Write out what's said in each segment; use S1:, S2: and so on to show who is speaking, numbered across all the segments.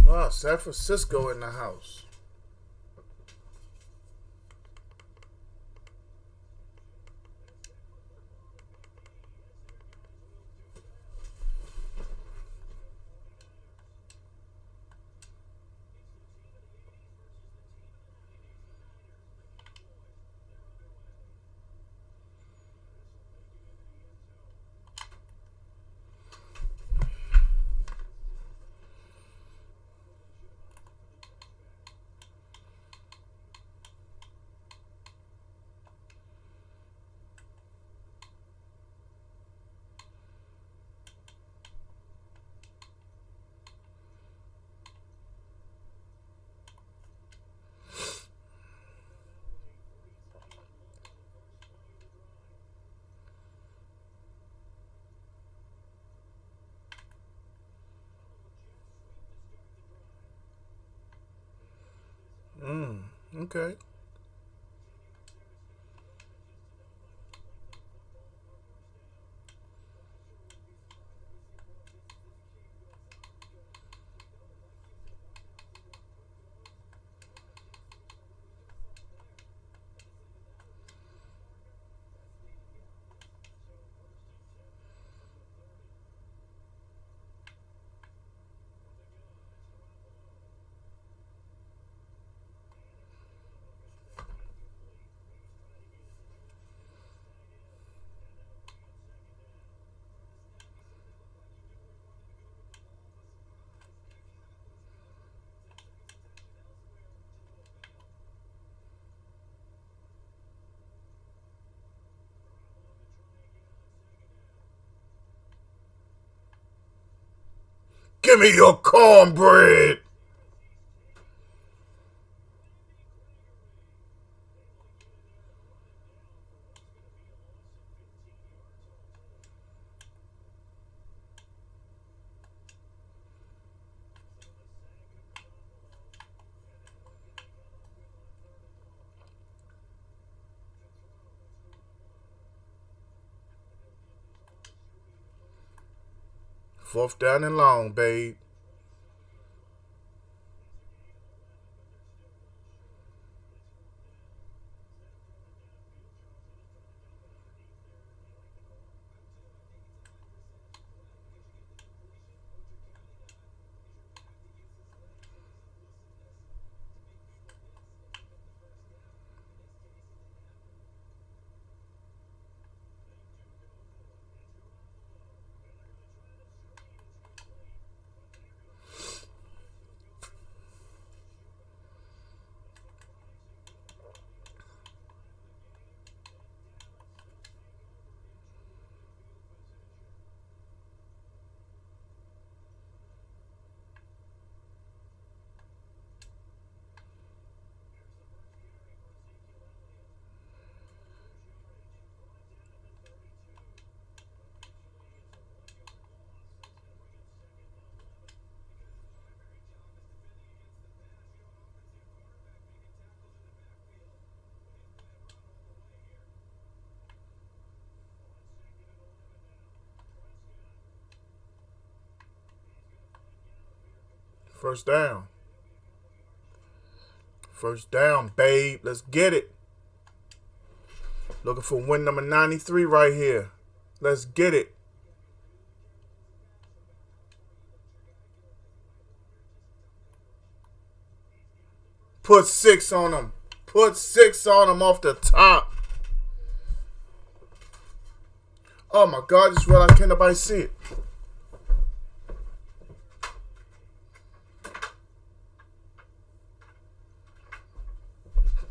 S1: Wow, San Francisco in the house. Okay. Give me your cornbread. Fourth down and long, babe. First down. First down, babe. Let's get it. Looking for win number 93 right here. Let's get it. Put 6 on them. Put 6 on them off the top. Oh my God, I just realized can't nobody see it.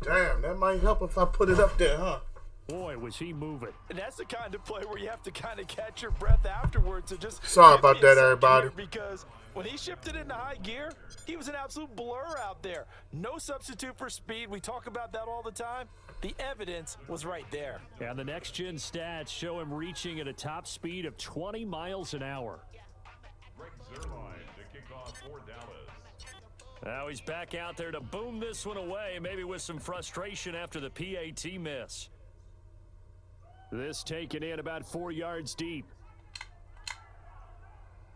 S1: Damn, that might help if I put it up there, huh?
S2: Boy, was he moving.
S3: And that's the kind of play where you have to kind of catch your breath afterwards and just...
S1: Sorry about that, everybody.
S3: Because when he shifted into high gear, he was an absolute blur out there. No substitute for speed. We talk about that all the time. The evidence was right there.
S2: And the next-gen stats show him reaching at a top speed of 20 miles an hour. Now he's back out there to boom this one away, maybe with some frustration after the PAT miss. This taken in about 4 yards deep.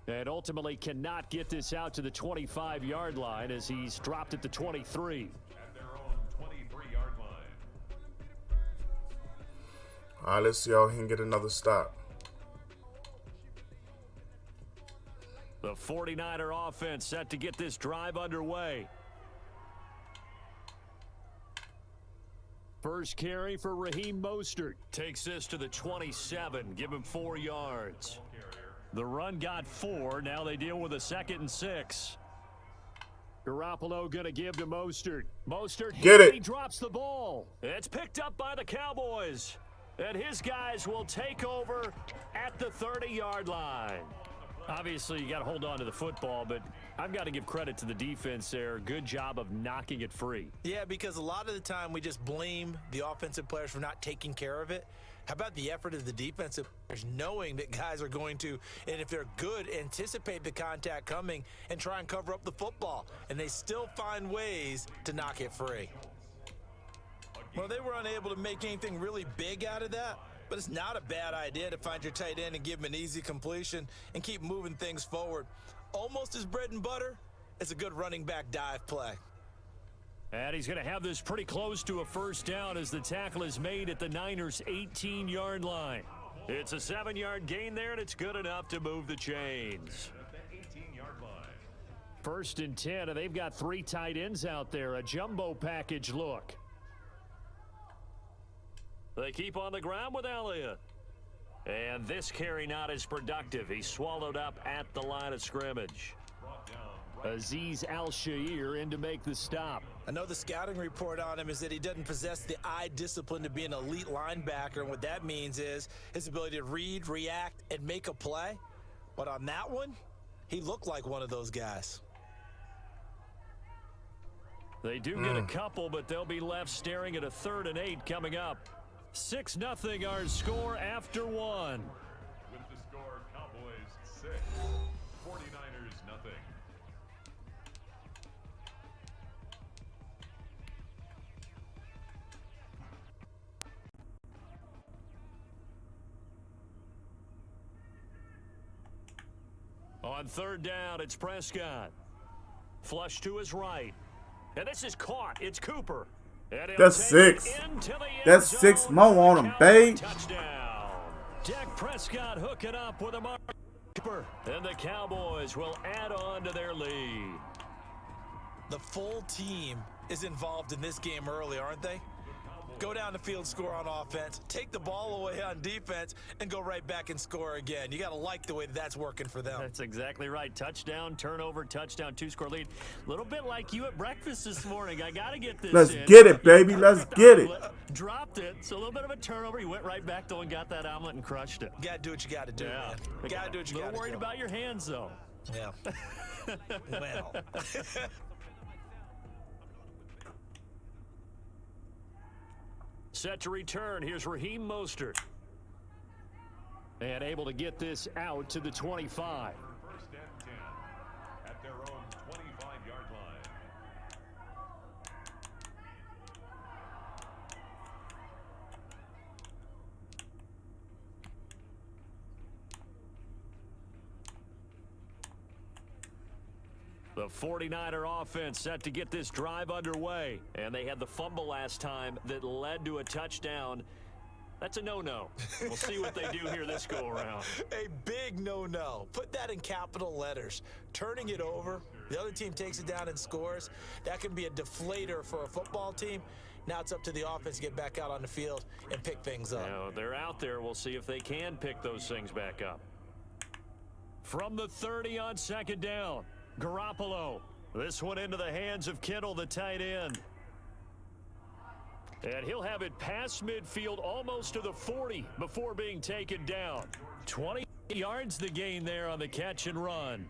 S2: And ultimately cannot get this out to the 25-yard line as he's dropped at the 23.
S4: At their own 23-yard line.
S1: All right, let's see how he can get another stop.
S2: The 49er offense set to get this drive underway. First carry for Raheem Mostert. Takes this to the 27. Give him 4 yards. The run got 4. Now they deal with a 2nd and 6. Garoppolo going to give to Mostert. Mostert
S1: Get it.
S2: He drops the ball. It's picked up by the Cowboys. And his guys will take over at the 30-yard line. Obviously, you got to hold on to the football, but I've got to give credit to the defense there. Good job of knocking it free.
S3: Yeah, because a lot of the time we just blame the offensive players for not taking care of it. How about the effort of the defensive players knowing that guys are going to, and if they're good, anticipate the contact coming and try and cover up the football. And they still find ways to knock it free. Well, they were unable to make anything really big out of that. But it's not a bad idea to find your tight end and give him an easy completion and keep moving things forward. Almost as bread and butter as a good running back dive play.
S2: And he's going to have this pretty close to a first down as the tackle is made at the Niners' 18-yard line. It's a 7-yard gain there, and it's good enough to move the chains. First and 10, and they've got 3 tight ends out there. A jumbo package look. They keep on the ground with Elliott. And this carry not as productive. He's swallowed up at the line of scrimmage. Azeez Al-Shaair in to make the stop.
S3: I know the scouting report on him is that he doesn't possess the eye discipline to be an elite linebacker. And what that means is his ability to read, react, and make a play. But on that one, he looked like one of those guys.
S2: They do get a couple, but they'll be left staring at a 3rd and 8 coming up. 6-0 our score after 1.
S4: With the score, Cowboys 6, 49ers nothing.
S2: On 3rd down, it's Prescott. Flush to his right. And this is caught. It's Cooper.
S1: That's 6. That's 6 more on him, babe.
S2: Touchdown. Dak Prescott hooking up with a mark. And the Cowboys will add on to their lead.
S3: The full team is involved in this game early, aren't they? Go down the field, score on offense, take the ball away on defense, and go right back and score again. You got to like the way that's working for them.
S2: That's exactly right. Touchdown, turnover, touchdown, 2-score lead. A little bit like you at breakfast this morning. I got to get this
S1: Let's
S2: in.
S1: get it, baby. Let's get it.
S2: Dropped it. So a little bit of a turnover. He went right back, though, and got that omelet and crushed it.
S3: You got to do what you got to do,
S2: Yeah.
S3: man. Got to do what you got to do.
S2: A little worried about your hands, though.
S3: Yeah. Well.
S2: Set to return. Here's Raheem Mostert. And able to get this out to the 25.
S4: First and 10 at their own 25-yard line.
S2: The 49er offense set to get this drive underway. And they had the fumble last time that led to a touchdown. That's a no-no. We'll see what they do here this go-around.
S3: A big no-no. Put that in capital letters. Turning it over, the other team takes it down and scores. That can be a deflator for a football team. Now it's up to the offense to get back out on the field and pick things up.
S2: Now, they're out there. We'll see if they can pick those things back up. From the 30 on 2nd down. Garoppolo. This one into the hands of Kittle, the tight end. And he'll have it past midfield almost to the 40 before being taken down. 20 yards the gain there on the catch and run.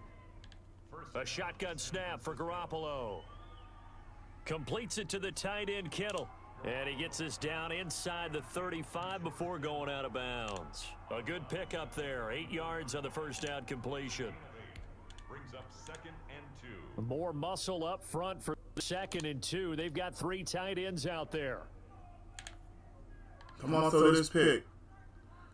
S2: A shotgun snap for Garoppolo. Completes it to the tight end, Kittle. And he gets this down inside the 35 before going out of bounds. A good pickup there. 8 yards on the first down completion.
S4: Brings up 2nd and 2.
S2: More muscle up front for 2nd and 2. They've got 3 tight ends out there.
S1: Come on, throw this pick.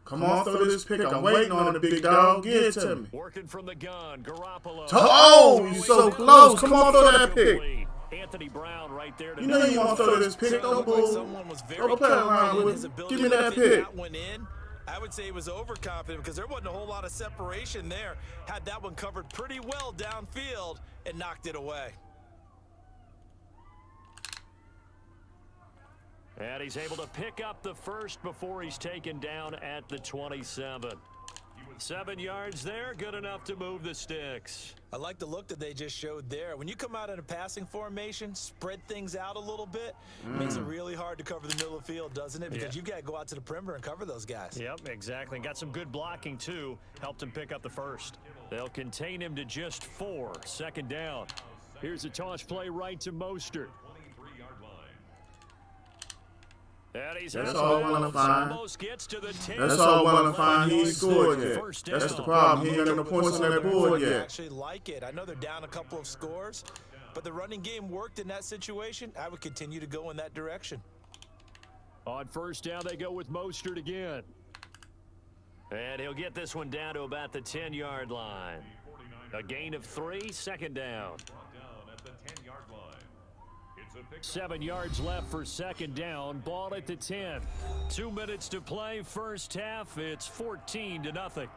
S1: Come on, throw this pick. I'm waiting on the big dog. Get it to me.
S2: Working from the gun, Garoppolo.
S1: Oh, you so close. Come on, throw that pick.
S2: Anthony Brown right there.
S1: You know you want to throw this pick. Don't play around with it. Give me that pick.
S3: I would say he was overconfident because there wasn't a whole lot of separation there. Had that one covered pretty well downfield and knocked it away.
S2: And he's able to pick up the first before he's taken down at the 27. 7 yards there, good enough to move the sticks.
S3: I like the look that they just showed there. When you come out in a passing formation, spread things out a little bit, makes it really hard to cover the middle of the field, doesn't it? Because you've got to go out to the perimeter and cover those guys.
S2: Yep, exactly. Got some good blocking, too. Helped him pick up the first. They'll contain him to just 4. Second down. Here's a toss play right to Mostert. And he's
S1: That's all I want to find.
S2: Almost gets to the 10.
S1: That's all I want to find. He ain't scored yet. That's the problem. He ain't got no points on that board
S3: I
S1: yet.
S3: actually like it. I know they're down a couple of scores, but the running game worked in that situation. I would continue to go in that direction.
S2: On first down, they go with Mostert again. And he'll get this one down to about the 10-yard line. A gain of 3, second down. 7 yards left for second down. Ball at the 10. 2 minutes to play. First half, it's 14-0.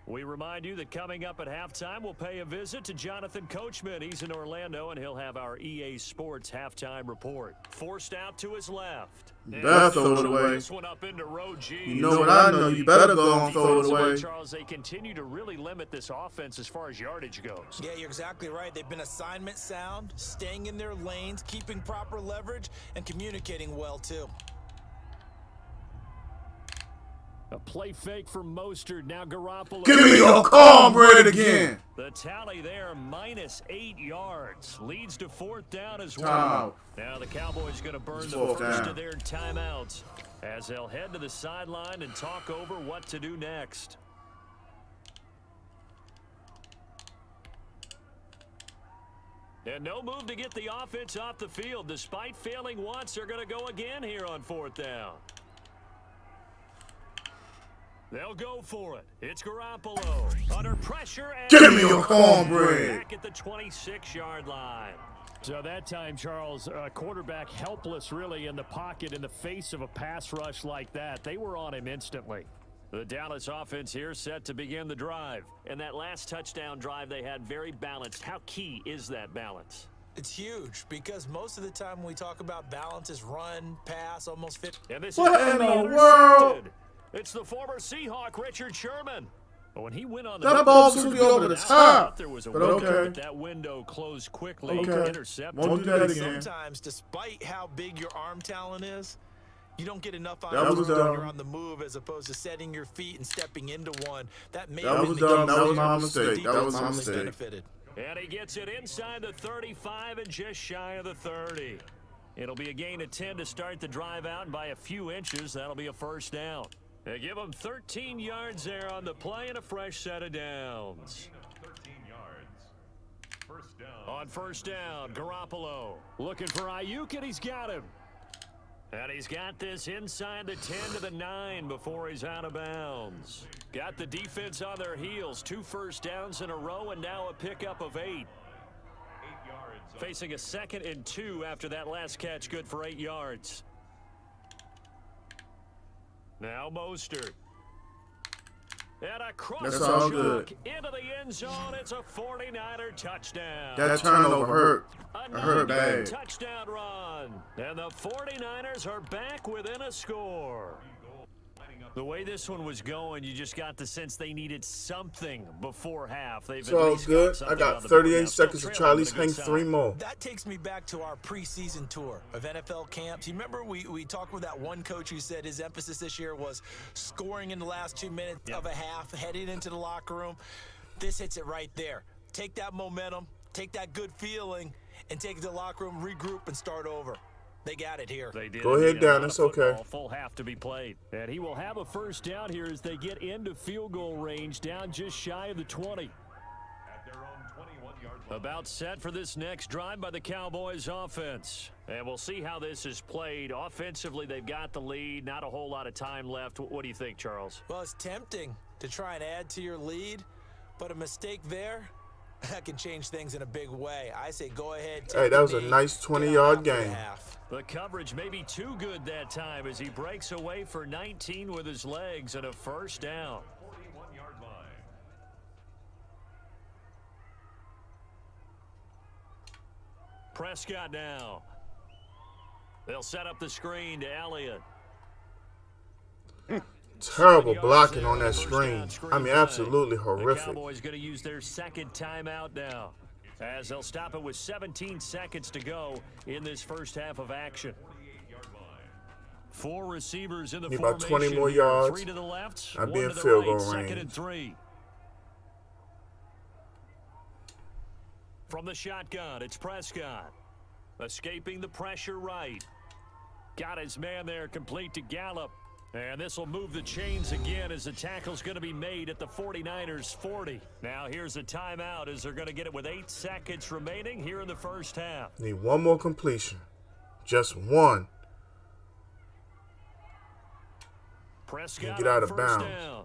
S2: We remind you that coming up at halftime, we'll pay a visit to Jonathan Coachman. He's in Orlando, and he'll have our EA Sports halftime report. Forced out to his left.
S1: You better throw it away.
S2: This one up into row G.
S1: You know what I know. You better go and throw it away.
S2: Charles, they continue to really limit this offense as far as yardage goes.
S3: Yeah, you're exactly right. They've been assignment sound, staying in their lanes, keeping proper leverage, and communicating well, too.
S2: A play fake for Mostert. Now Garoppolo.
S1: Give me your cornbread again.
S2: The tally there, minus 8 yards. Leads to fourth down as well.
S1: Timeout.
S2: Now the Cowboys going to burn the
S1: Fourth
S2: first
S1: down.
S2: of their timeouts as they'll head to the sideline and talk over what to do next. And no move to get the offense off the field. Despite failing once, they're going to go again here on fourth down. They'll go for it. It's Garoppolo under pressure. And
S1: Give me your cornbread.
S2: back at the 26-yard line. So that time, Charles, quarterback helpless really in the pocket in the face of a pass rush like that. They were on him instantly. The Dallas offense here set to begin the drive. And that last touchdown drive they had very balanced. How key is that balance?
S3: It's huge because most of the time when we talk about balance is run, pass, almost fit.
S2: And this
S1: What
S2: is
S1: in the
S2: intercepted.
S1: world?
S2: It's the former Seahawk, Richard Sherman. But when he went on the
S1: That ball should be over the top.
S2: There was a
S1: But
S2: window,
S1: okay.
S2: but that window closed quickly.
S1: Okay.
S2: Intercepted.
S1: Won't do that again.
S3: Sometimes, despite how big your arm talent is, you don't get enough on
S1: That was
S3: when
S1: dumb.
S3: you're on the move as opposed to setting your feet and stepping into one. That may
S1: That
S3: have
S1: was
S3: been the
S1: dumb.
S3: game
S1: That was
S3: where
S1: my
S3: the
S1: mistake. That was my
S3: defense
S1: mistake.
S3: benefited.
S2: And he gets it inside the 35 and just shy of the 30. It'll be a gain of 10 to start the drive out, and by a few inches, that'll be a first down. They give him 13 yards there on the play and a fresh set of downs.
S4: 13 yards. First down.
S2: On first down, Garoppolo looking for Ayuk, and he's got him. And he's got this inside the 10 to the 9 before he's out of bounds. Got the defense on their heels. 2 first downs in a row, and now a pickup of 8.
S4: 8 yards.
S2: Facing a 2nd and 2 after that last catch, good for 8 yards. Now Mostert. And a
S1: That's all
S2: crosser
S1: good.
S2: into the end zone. It's a 49er touchdown.
S1: That turnover hurt.
S2: A
S1: I heard
S2: 90-yard
S1: bad.
S2: touchdown run. And the 49ers are back within a score. The way this one was going, you just got the sense they needed something before half. They've
S1: It's
S2: at
S1: all
S2: least
S1: good.
S2: got
S1: I
S2: something
S1: got
S2: on the board
S1: 38
S2: now. Still
S1: seconds to
S2: trailing,
S1: try at
S2: but
S1: least
S2: a good
S1: hang
S2: sign.
S1: 3 more.
S3: That takes me back to our preseason tour of NFL camps. You remember we talked with that one coach who said his emphasis this year was scoring in the last 2 minutes of a half, heading into the locker room. This hits it right there. Take that momentum, take that good feeling, and take it to the locker room, regroup, and start over. They got it here.
S2: They did.
S1: Go ahead,
S2: indeed.
S1: Dan.
S2: A lot
S1: It's
S2: of
S1: okay.
S2: football, full half to be played. And he will have a first down here as they get into field goal range, down just shy of the 20.
S4: At their own 21-yard line.
S2: About set for this next drive by the Cowboys offense. And we'll see how this is played. Offensively, they've got the lead. Not a whole lot of time left. What do you think, Charles?
S3: Well, it's tempting to try and add to your lead, but a mistake there, that can change things in a big way. I say go ahead.
S1: Hey, that was a nice 20-yard game.
S2: The coverage may be too good that time as he breaks away for 19 with his legs and a first down.
S4: 41-yard line.
S2: Prescott now. They'll set up the screen to Elliott.
S1: Terrible blocking on that screen. I mean, absolutely horrific.
S2: The Cowboys going to use their second timeout now, as they'll stop it with 17 seconds to go in this first half of action. 4 receivers in the
S1: Need
S2: formation.
S1: about 20 more yards.
S2: 3 to the left,
S1: I'd
S2: 1
S1: be in
S2: to the
S1: field
S2: right.
S1: goal
S2: Second
S1: range.
S2: and 3. From the shotgun, it's Prescott. Escaping the pressure right. Got his man there, complete to Gallup. And this will move the chains again as the tackle's going to be made at the 49ers 40. Now here's a timeout as they're going to get it with 8 seconds remaining here in the first half.
S1: Need one more completion. Just one.
S2: Prescott
S1: Get out of
S2: first
S1: bounds.
S2: down.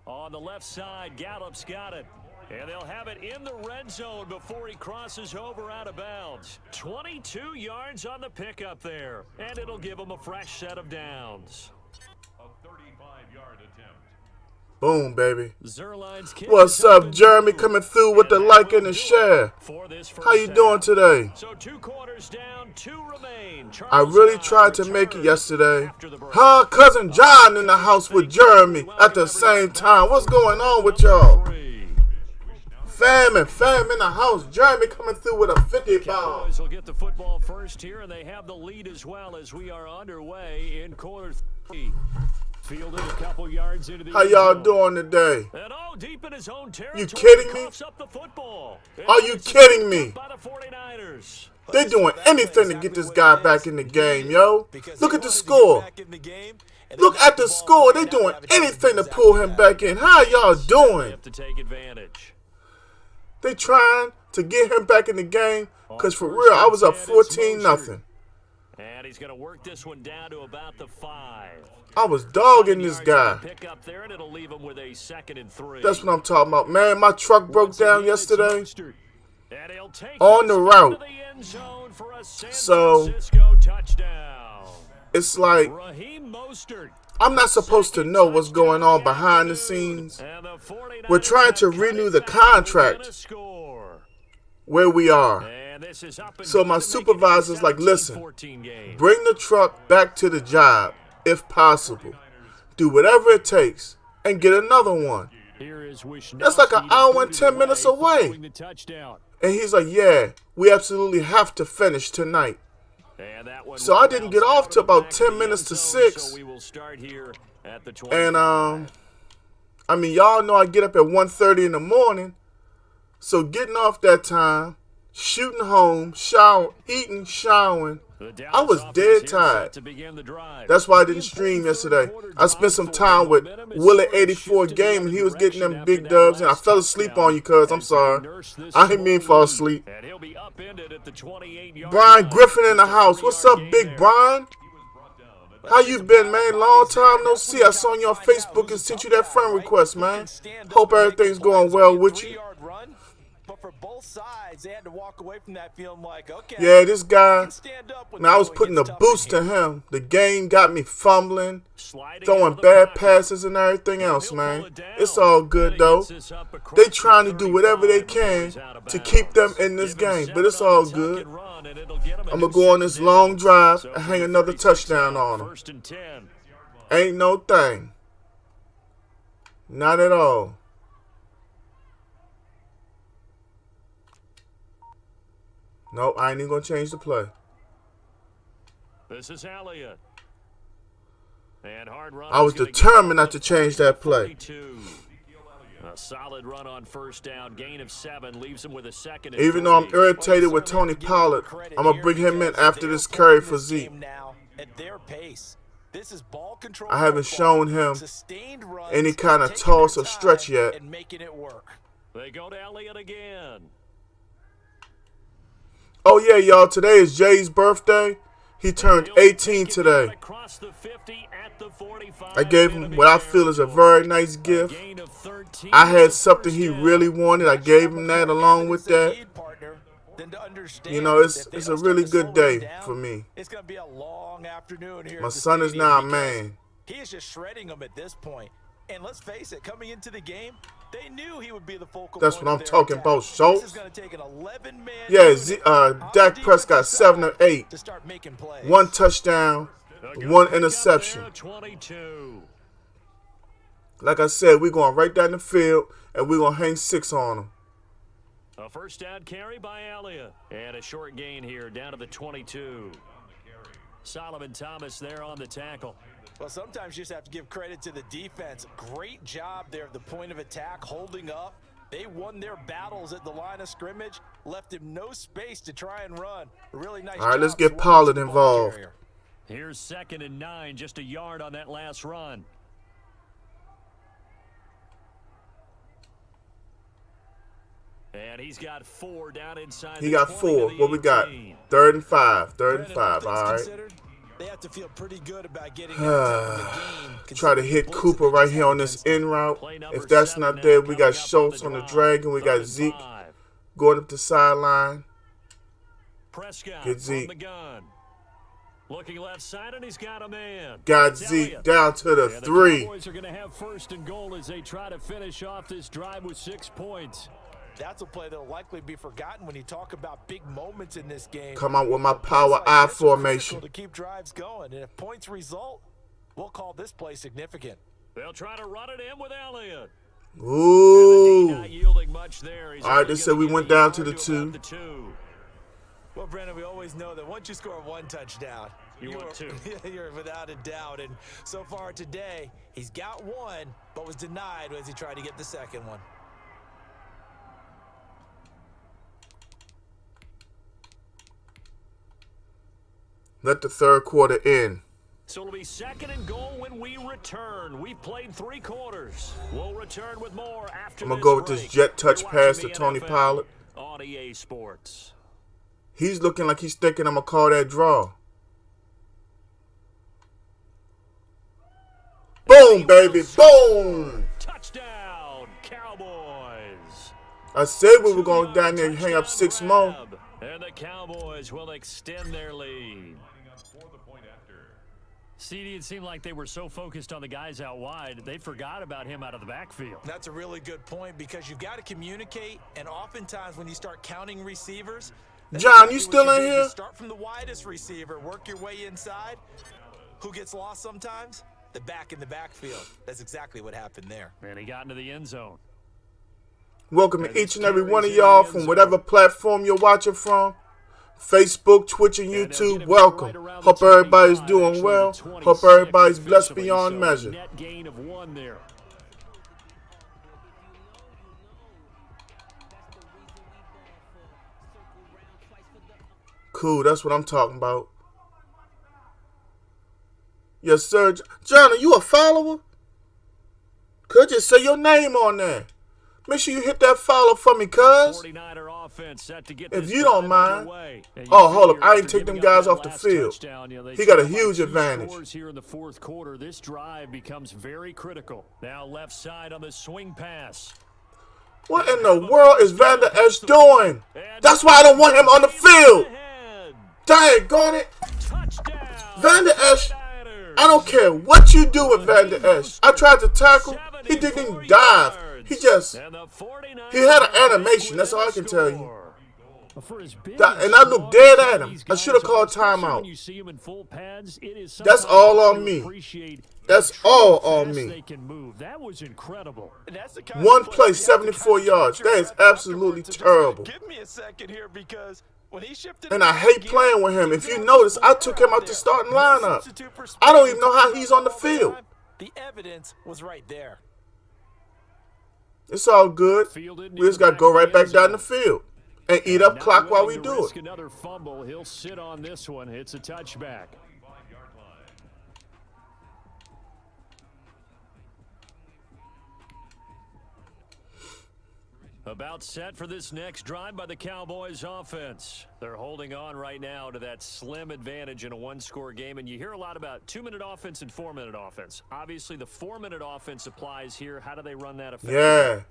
S2: On the left side, Gallup's got it. And they'll have it in the red zone before he crosses over out of bounds. 22 yards on the pickup there. And it'll give him a fresh set of downs.
S4: A 35-yard attempt.
S1: Boom, baby.
S2: Zerline's kick
S1: What's
S2: is
S1: up,
S2: and
S1: Jeremy?
S2: through.
S1: Coming through with the
S2: And
S1: like
S2: that
S1: and the
S2: will do
S1: share.
S2: it for this
S1: How you
S2: first
S1: doing
S2: half.
S1: today?
S2: So 2 quarters down, 2 remain.
S1: I
S2: Charles
S1: really
S2: Hyde
S1: tried to make it
S2: returns
S1: yesterday.
S2: after the break.
S1: Huh? Cousin John in the house with Jeremy at the same time. What's going on with y'all?
S2: 3.
S1: Fam in the house. Jeremy coming through with a 50 ball.
S2: Cowboys will get the football first here, and they have the lead as well as we are underway in quarter 3. Fielded a couple yards into the
S1: How
S2: end
S1: y'all
S2: zone.
S1: doing today?
S2: And deep in his own territory.
S1: You kidding me?
S2: Coughs up the football.
S1: Are you kidding me?
S2: By the 49ers.
S1: They doing anything to get this guy back in the game, yo. Look at the score. Look at the score. They doing anything to pull him back in. How y'all
S2: They
S1: doing?
S2: have to take advantage.
S1: They trying to get him back in the game because for real, I was up 14-0.
S2: And he's going to work this one down to about the 5.
S1: I was dogging this guy.
S2: Pick up there, and it'll leave him with a 2nd and 3.
S1: That's what I'm talking about. Man, my truck broke down yesterday
S2: And he'll take
S1: on the
S2: this
S1: route.
S2: into the end zone for a San
S1: So
S2: Francisco touchdown.
S1: it's like
S2: Raheem Mostert.
S1: I'm not supposed to know what's going on behind the scenes.
S2: And the 49ers
S1: We're trying to
S2: have cut
S1: renew
S2: it
S1: the
S2: back
S1: contract
S2: within a score.
S1: where we are.
S2: And this is up and
S1: So my
S2: good to make it a
S1: supervisor's like, listen,
S2: 17-14 game.
S1: bring the truck back to the job if possible. Do whatever it takes and get another one.
S2: Here is
S1: That's like an hour and 10 minutes away.
S2: following the touchdown.
S1: And he's like, yeah, we absolutely have to finish tonight.
S2: And that one
S1: So I
S2: went
S1: didn't
S2: out
S1: get off till
S2: back
S1: about
S2: to
S1: 10
S2: the
S1: minutes
S2: end
S1: to
S2: zone,
S1: 6.
S2: So we will start here at the 20.
S1: And I mean, y'all know I get up at 1:30 in the morning. So getting off that time, shooting home, shower, eating, showering, I was dead tired. That's why I didn't stream yesterday. I spent some time with Willie 84 game, and he was getting them big dubs, and I fell asleep on you, cuz. I'm sorry. I didn't mean fall asleep. Brian Griffin in the house. What's up, Big Brian? How you been, man? Long time no see. I saw you on Facebook and sent you that friend request, man. Hope everything's going well with you.
S3: But for both sides, they had to walk away from that feeling like, okay.
S1: Yeah, this guy,
S3: Stand up when
S1: man, I was
S3: it
S1: putting a
S3: gets tough
S1: boost
S3: in
S1: to
S3: here.
S1: him. The game got me fumbling, throwing bad passes and everything else, man. It's all good, though. They trying to do whatever they can to keep them in this game, but it's all good. I'm going to go on this long drive and hang another touchdown on them.
S2: First and 10.
S1: Ain't no thing. Not at all. Nope, I ain't even going to change the play.
S2: This is Elliott. And hard run.
S1: I was determined not to change that play.
S2: A solid run on first down. Gain of 7 leaves him with a 2nd and
S1: Even though I'm
S2: 3.
S1: irritated with Tony Pollard, I'm going to bring him in after this carry for Zeke.
S3: At their pace. This is ball control.
S1: I haven't shown him
S3: Sustained runs,
S1: any kind of
S3: taking
S1: toss
S3: their
S1: or stretch
S3: time
S1: yet.
S3: and making it work.
S2: They go to Elliott again.
S1: Oh, yeah, y'all. Today is Jay's birthday. He turned 18 today. I gave him what I feel is a very nice gift. I had something he really wanted. I gave him that along with that. You know, it's a really good day for me.
S3: It's going to be a long afternoon here.
S1: My son is now a man.
S3: He is just shredding them at this point. And let's face it, coming into the game, they knew he would be the focal
S1: That's
S3: point
S1: what I'm
S3: of their
S1: talking
S3: attack.
S1: about, Schultz.
S3: This is going to take an 11-man
S1: Yeah, Dak Prescott 7 or 8.
S3: to start making plays.
S1: 1 touchdown, 1 interception. Like I said, we're going right down the field, and we're going to hang 6 on them.
S2: A first down carry by Elliott. And a short gain here down to the 22. Solomon Thomas there on the tackle.
S3: Well, sometimes you just have to give credit to the defense. Great job there at the point of attack, holding up. They won their battles at the line of scrimmage, left him no space to try and run. A really nice
S1: All right,
S3: job
S1: let's get
S3: swinging
S1: Pollard
S3: the ball
S1: involved.
S3: carrier.
S2: Here's 2nd and 9, just a yard on that last run. And he's got 4 down inside.
S1: He got 4. What we got? 3rd and 5. 3rd and 5. All right.
S3: They have to feel pretty good about getting that type of game.
S1: Try to hit Cooper right here on this in route. If that's not there, we got Schultz on the Dragon. We got Zeke going up the sideline. Get Zeke.
S2: Looking left side, and he's got a man.
S1: Got Zeke down to the 3.
S2: The Cowboys are going to have 1st and goal as they try to finish off this drive with 6 points.
S3: That's a play that will likely be forgotten when you talk about big moments in this game.
S1: Come out with my power I formation.
S3: To keep drives going, and if points result, we'll call this play significant.
S2: They'll try to run it in with Elliott.
S1: Ooh.
S2: Not yielding much there.
S1: All right, they said we went down to the 2.
S3: Well, Brandon, we always know that once you score 1 touchdown,
S2: you want 2.
S3: You're without a doubt. And so far today, he's got 1, but was denied as he tried to get the 2nd one.
S1: Let the 3rd quarter in.
S2: So it'll be 2nd and goal when we return. We've played 3 quarters. We'll return with more after
S1: I'm going to go with this jet touch pass to Tony Pollard.
S2: On EA Sports.
S1: He's looking like he's thinking I'm going to call that draw. Boom, baby. Boom.
S2: Touchdown, Cowboys.
S1: I said we were going down there and hang up 6 more.
S2: And the Cowboys will extend their lead. CD, it seemed like they were so focused on the guys out wide, they forgot about him out of the backfield.
S3: That's a really good point because you've got to communicate, and oftentimes when you start counting receivers,
S1: John, you still in here?
S3: Start from the widest receiver, work your way inside. Who gets lost sometimes? The back in the backfield. That's exactly what happened there.
S2: And he got into the end zone.
S1: Welcome to each and every one of y'all from whatever platform you're watching from. Facebook, Twitch, and YouTube, welcome. Hope everybody's doing well. Hope everybody's blessed beyond measure.
S2: Net gain of 1 there.
S1: Cool, that's what I'm talking about. Yes, sir. John, are you a follower? Could just say your name on there. Make sure you hit that follow for me, cuz. If you don't mind. Oh, hold up. I ain't take them guys off the field. He got a huge advantage.
S2: Here in the 4th quarter, this drive becomes very critical. Now left side on the swing pass.
S1: What in the world is Van Der Esch doing? That's why I don't want him on the field. Daggone it. Van Der Esch, I don't care what you do with Van Der Esch. I tried to tackle. He didn't even dive. He had an animation. That's all I can tell you. And I looked dead at him. I should have called timeout. That's all on me. That's all on me.
S2: That was incredible.
S1: 1 play, 74 yards. That is absolutely terrible.
S3: Give me a second here because when he shifted,
S1: and I hate playing with him. If you notice, I took him out the starting lineup. I don't even know how he's on the field.
S3: The evidence was right there.
S1: It's all good. We just got to go right back down the field and eat up clock while we do it.
S2: Another fumble. He'll sit on this one. It's a touchback. About set for this next drive by the Cowboys offense. They're holding on right now to that slim advantage in a one-score game, and you hear a lot about 2-minute offense and 4-minute offense. Obviously, the 4-minute offense applies here. How do they run that effectively?
S1: Yeah.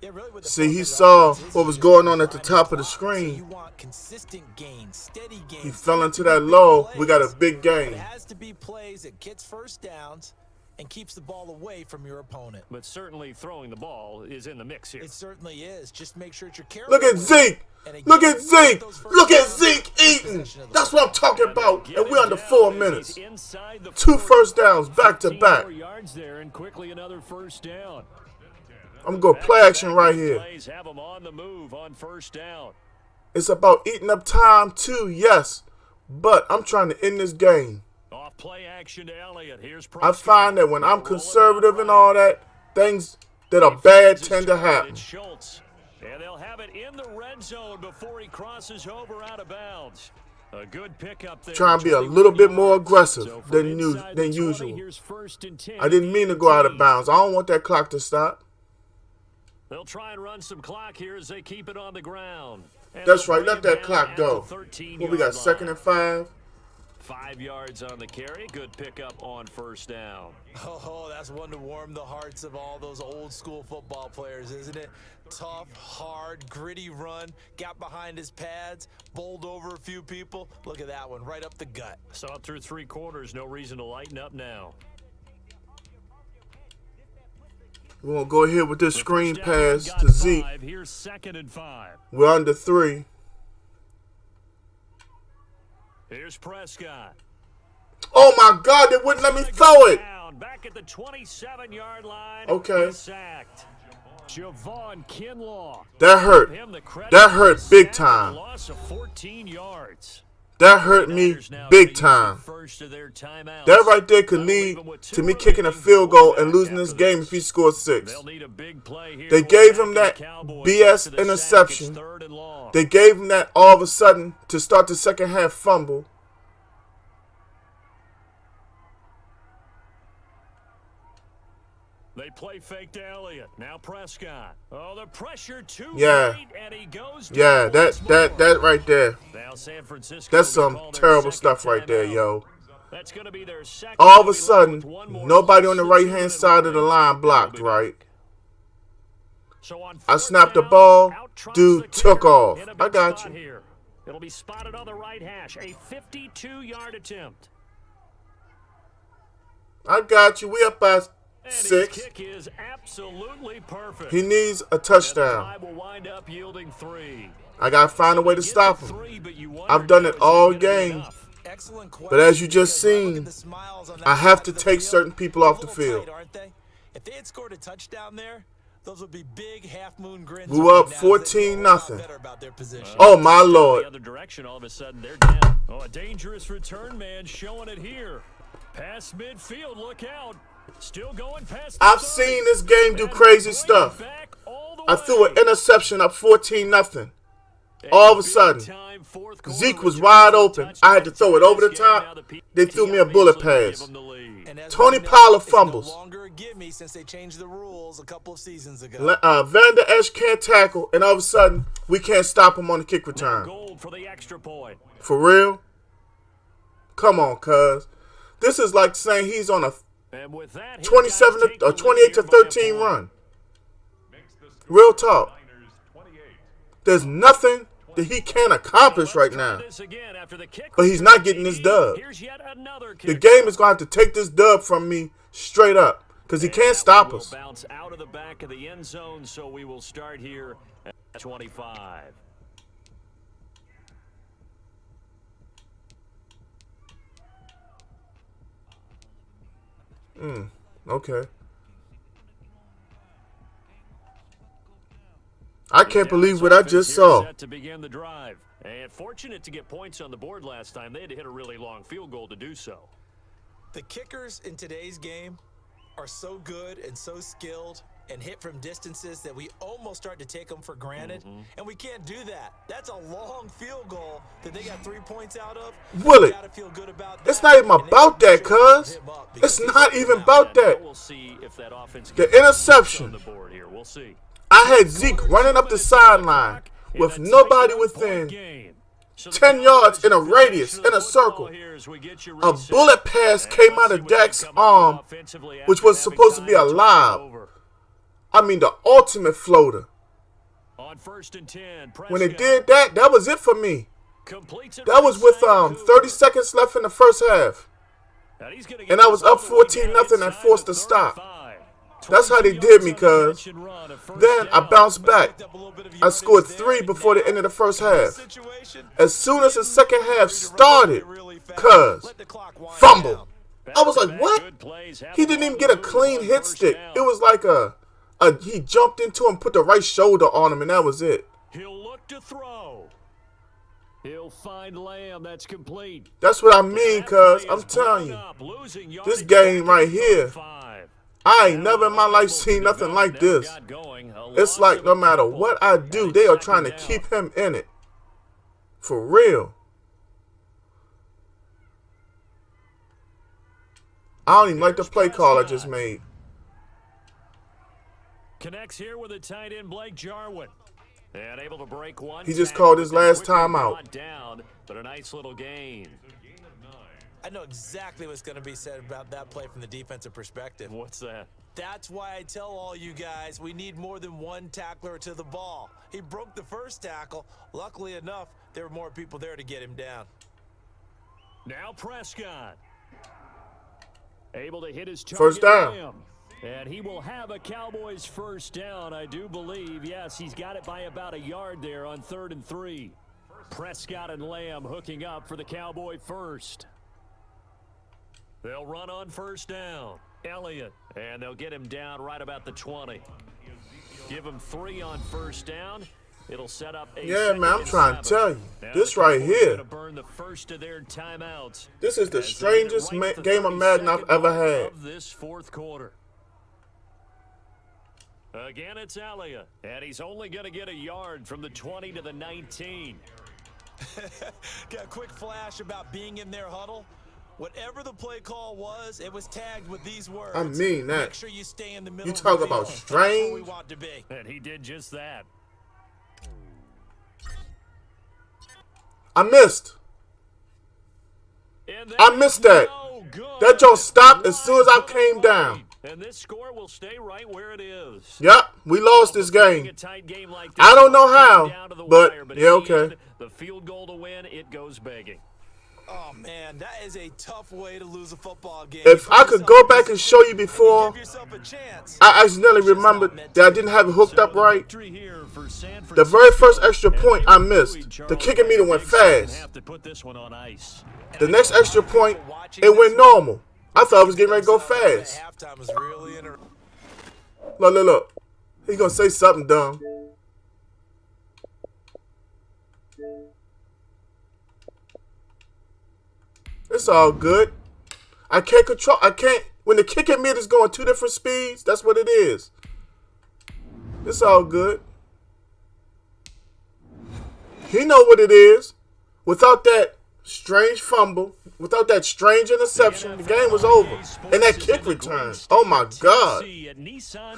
S1: See, he saw what was going on at the top of the screen.
S3: You want consistent gains, steady gains.
S1: He fell into that low. We got a big game.
S3: It has to be plays that gets first downs and keeps the ball away from your opponent.
S2: But certainly throwing the ball is in the mix here.
S3: It certainly is. Just make sure that you're careful.
S1: Look at Zeke. Look at Zeke. Look at Zeke eating. That's what I'm talking about. And we're under 4 minutes. 2 first downs back to back.
S2: Yards there and quickly another first down.
S1: I'm going to go play action right here.
S2: Plays have them on the move on first down.
S1: It's about eating up time too, yes. But I'm trying to end this game.
S2: Off play action to Elliott. Here's
S1: I find that when I'm conservative and all that, things that are bad tend to happen.
S2: Schultz. And they'll have it in the red zone before he crosses over out of bounds. A good pickup there.
S1: Trying to be a little bit more aggressive than usual. I didn't mean to go out of bounds. I don't want that clock to stop.
S2: They'll try and run some clock here as they keep it on the ground.
S1: That's right. Let that clock go. What we got, 2nd and 5?
S2: 5 yards on the carry. Good pickup on first down.
S3: Oh, that's one to warm the hearts of all those old school football players, isn't it? Tough, hard, gritty run. Got behind his pads, bowled over a few people. Look at that one, right up the gut.
S2: Saw it through 3 quarters. No reason to lighten up now.
S1: We're going to go ahead with this screen pass to Zeke.
S2: Here's 2nd and 5.
S1: We're under 3.
S2: Here's Prescott.
S1: Oh, my God. They wouldn't let me throw it.
S2: Back at the 27-yard line.
S1: Okay.
S2: Sacked. Javon Kinlaw.
S1: That hurt. That hurt big time.
S2: Loss of 14 yards.
S1: That hurt me big time. That right there could lead to me kicking a field goal and losing this game if he scores 6. They gave him that BS interception. They gave him that all of a sudden to start the second half fumble.
S2: They play fake to Elliott. Now Prescott. Oh, the pressure too great, and he goes down.
S1: Yeah, that right there.
S2: Now San Francisco,
S1: that's some terrible stuff right there, yo.
S2: That's going to be their second.
S1: All of a sudden, nobody on the right-hand side of the line blocked, right? I snapped the ball. Dude took off. I got you.
S2: It'll be spotted on the right hash. A 52-yard attempt.
S1: I got you. We up by 6.
S2: Kick is absolutely perfect.
S1: He needs a touchdown.
S2: Will wind up yielding 3.
S1: I got to find a way to stop him. I've done it all game. But as you just seen, I have to take certain people off the field.
S3: If they had scored a touchdown there, those would be big half-moon grins.
S1: We were up 14-0. Oh, my Lord.
S2: The other direction, all of a sudden, they're down. Oh, a dangerous return man showing it here. Past midfield, look out. Still going past.
S1: I've seen this game do crazy stuff. I threw an interception up 14-0. All of a sudden, Zeke was wide open. I had to throw it over the top. They threw me a bullet pass. Tony Pollard fumbles. Van Der Esch can't tackle, and all of a sudden, we can't stop him on the kick return. For real? Come on, cuz. This is like saying he's on a 27 or 28-13 run. Real talk. There's nothing that he can't accomplish right now. But he's not getting this dub. The game is going to have to take this dub from me straight up because he can't stop us.
S2: Bounce out of the back of the end zone, so we will start here at 25.
S1: Okay. I can't believe what I just saw.
S2: To begin the drive. And fortunate to get points on the board last time. They had to hit a really long field goal to do so.
S3: The kickers in today's game are so good and so skilled and hit from distances that we almost start to take them for granted. And we can't do that. That's a long field goal that they got 3 points out of.
S1: Willie, it's not even about that, cuz. It's not even about that.
S2: We'll see if that offense
S1: the interception.
S2: on the board here. We'll see.
S1: I had Zeke running up the sideline with nobody within 10 yards in a radius, in a circle. A bullet pass came out of Dak's arm, which was supposed to be a lob. I mean, the ultimate floater. When it did that, that was it for me. That was with 30 seconds left in the first half. And I was up 14-0 and forced to stop. That's how they did me, cuz. Then I bounced back. I scored 3 before the end of the first half. As soon as the second half started, cuz, fumble. I was like, what? He didn't even get a clean hit stick. It was like he jumped into him, put the right shoulder on him, and that was it.
S2: He'll look to throw. He'll find Lamb. That's complete.
S1: That's what I mean, cuz. I'm telling you, this game right here, I ain't never in my life seen nothing like this. It's like no matter what I do, they are trying to keep him in it. For real. I don't even like the play call I just made.
S2: Connects here with a tight end, Blake Jarwin. And able to break one.
S1: He just called his last time out.
S2: Down, but a nice little gain.
S3: I know exactly what's going to be said about that play from the defensive perspective.
S2: What's that?
S3: That's why I tell all you guys we need more than one tackler to the ball. He broke the first tackle. Luckily enough, there were more people there to get him down.
S2: Now Prescott. Able to hit his target.
S1: First down.
S2: And he will have a Cowboys first down, I do believe. Yes, he's got it by about a yard there on 3rd and 3. Prescott and Lamb hooking up for the Cowboy first. They'll run on first down. Elliott. And they'll get him down right about the 20. Give him 3 on first down. It'll set up a
S1: man, I'm trying to tell you. This right here.
S2: Burn the first of their timeouts.
S1: This is the strangest game of Madden I've ever had.
S2: Of this fourth quarter. Again, it's Elliott, and he's only going to get a yard from the 20 to the 19.
S3: Got a quick flash about being in their huddle. Whatever the play call was, it was tagged with these words.
S1: I mean that.
S3: Make sure you stay in the middle.
S1: You talk about strange.
S3: We want to be.
S2: And he did just that.
S1: I missed. I missed that. That joint stopped as soon as I came down.
S2: And this score will stay right where it is.
S1: Yep, we lost this game. I don't know how, but yeah, okay.
S2: The field goal to win, it goes begging.
S3: Oh man, that is a tough way to lose a football game.
S1: If I could go back and show you before, I accidentally remembered that I didn't have it hooked up right. The very first extra point I missed. The kicking meter went fast. The next extra point, it went normal. I thought I was getting ready to go fast. Look. He's going to say something dumb. It's all good. I can't. When the kicking meter's going 2 different speeds, that's what it is. It's all good. He know what it is. Without that strange fumble, without that strange interception, the game was over. And that kick return. Oh my God.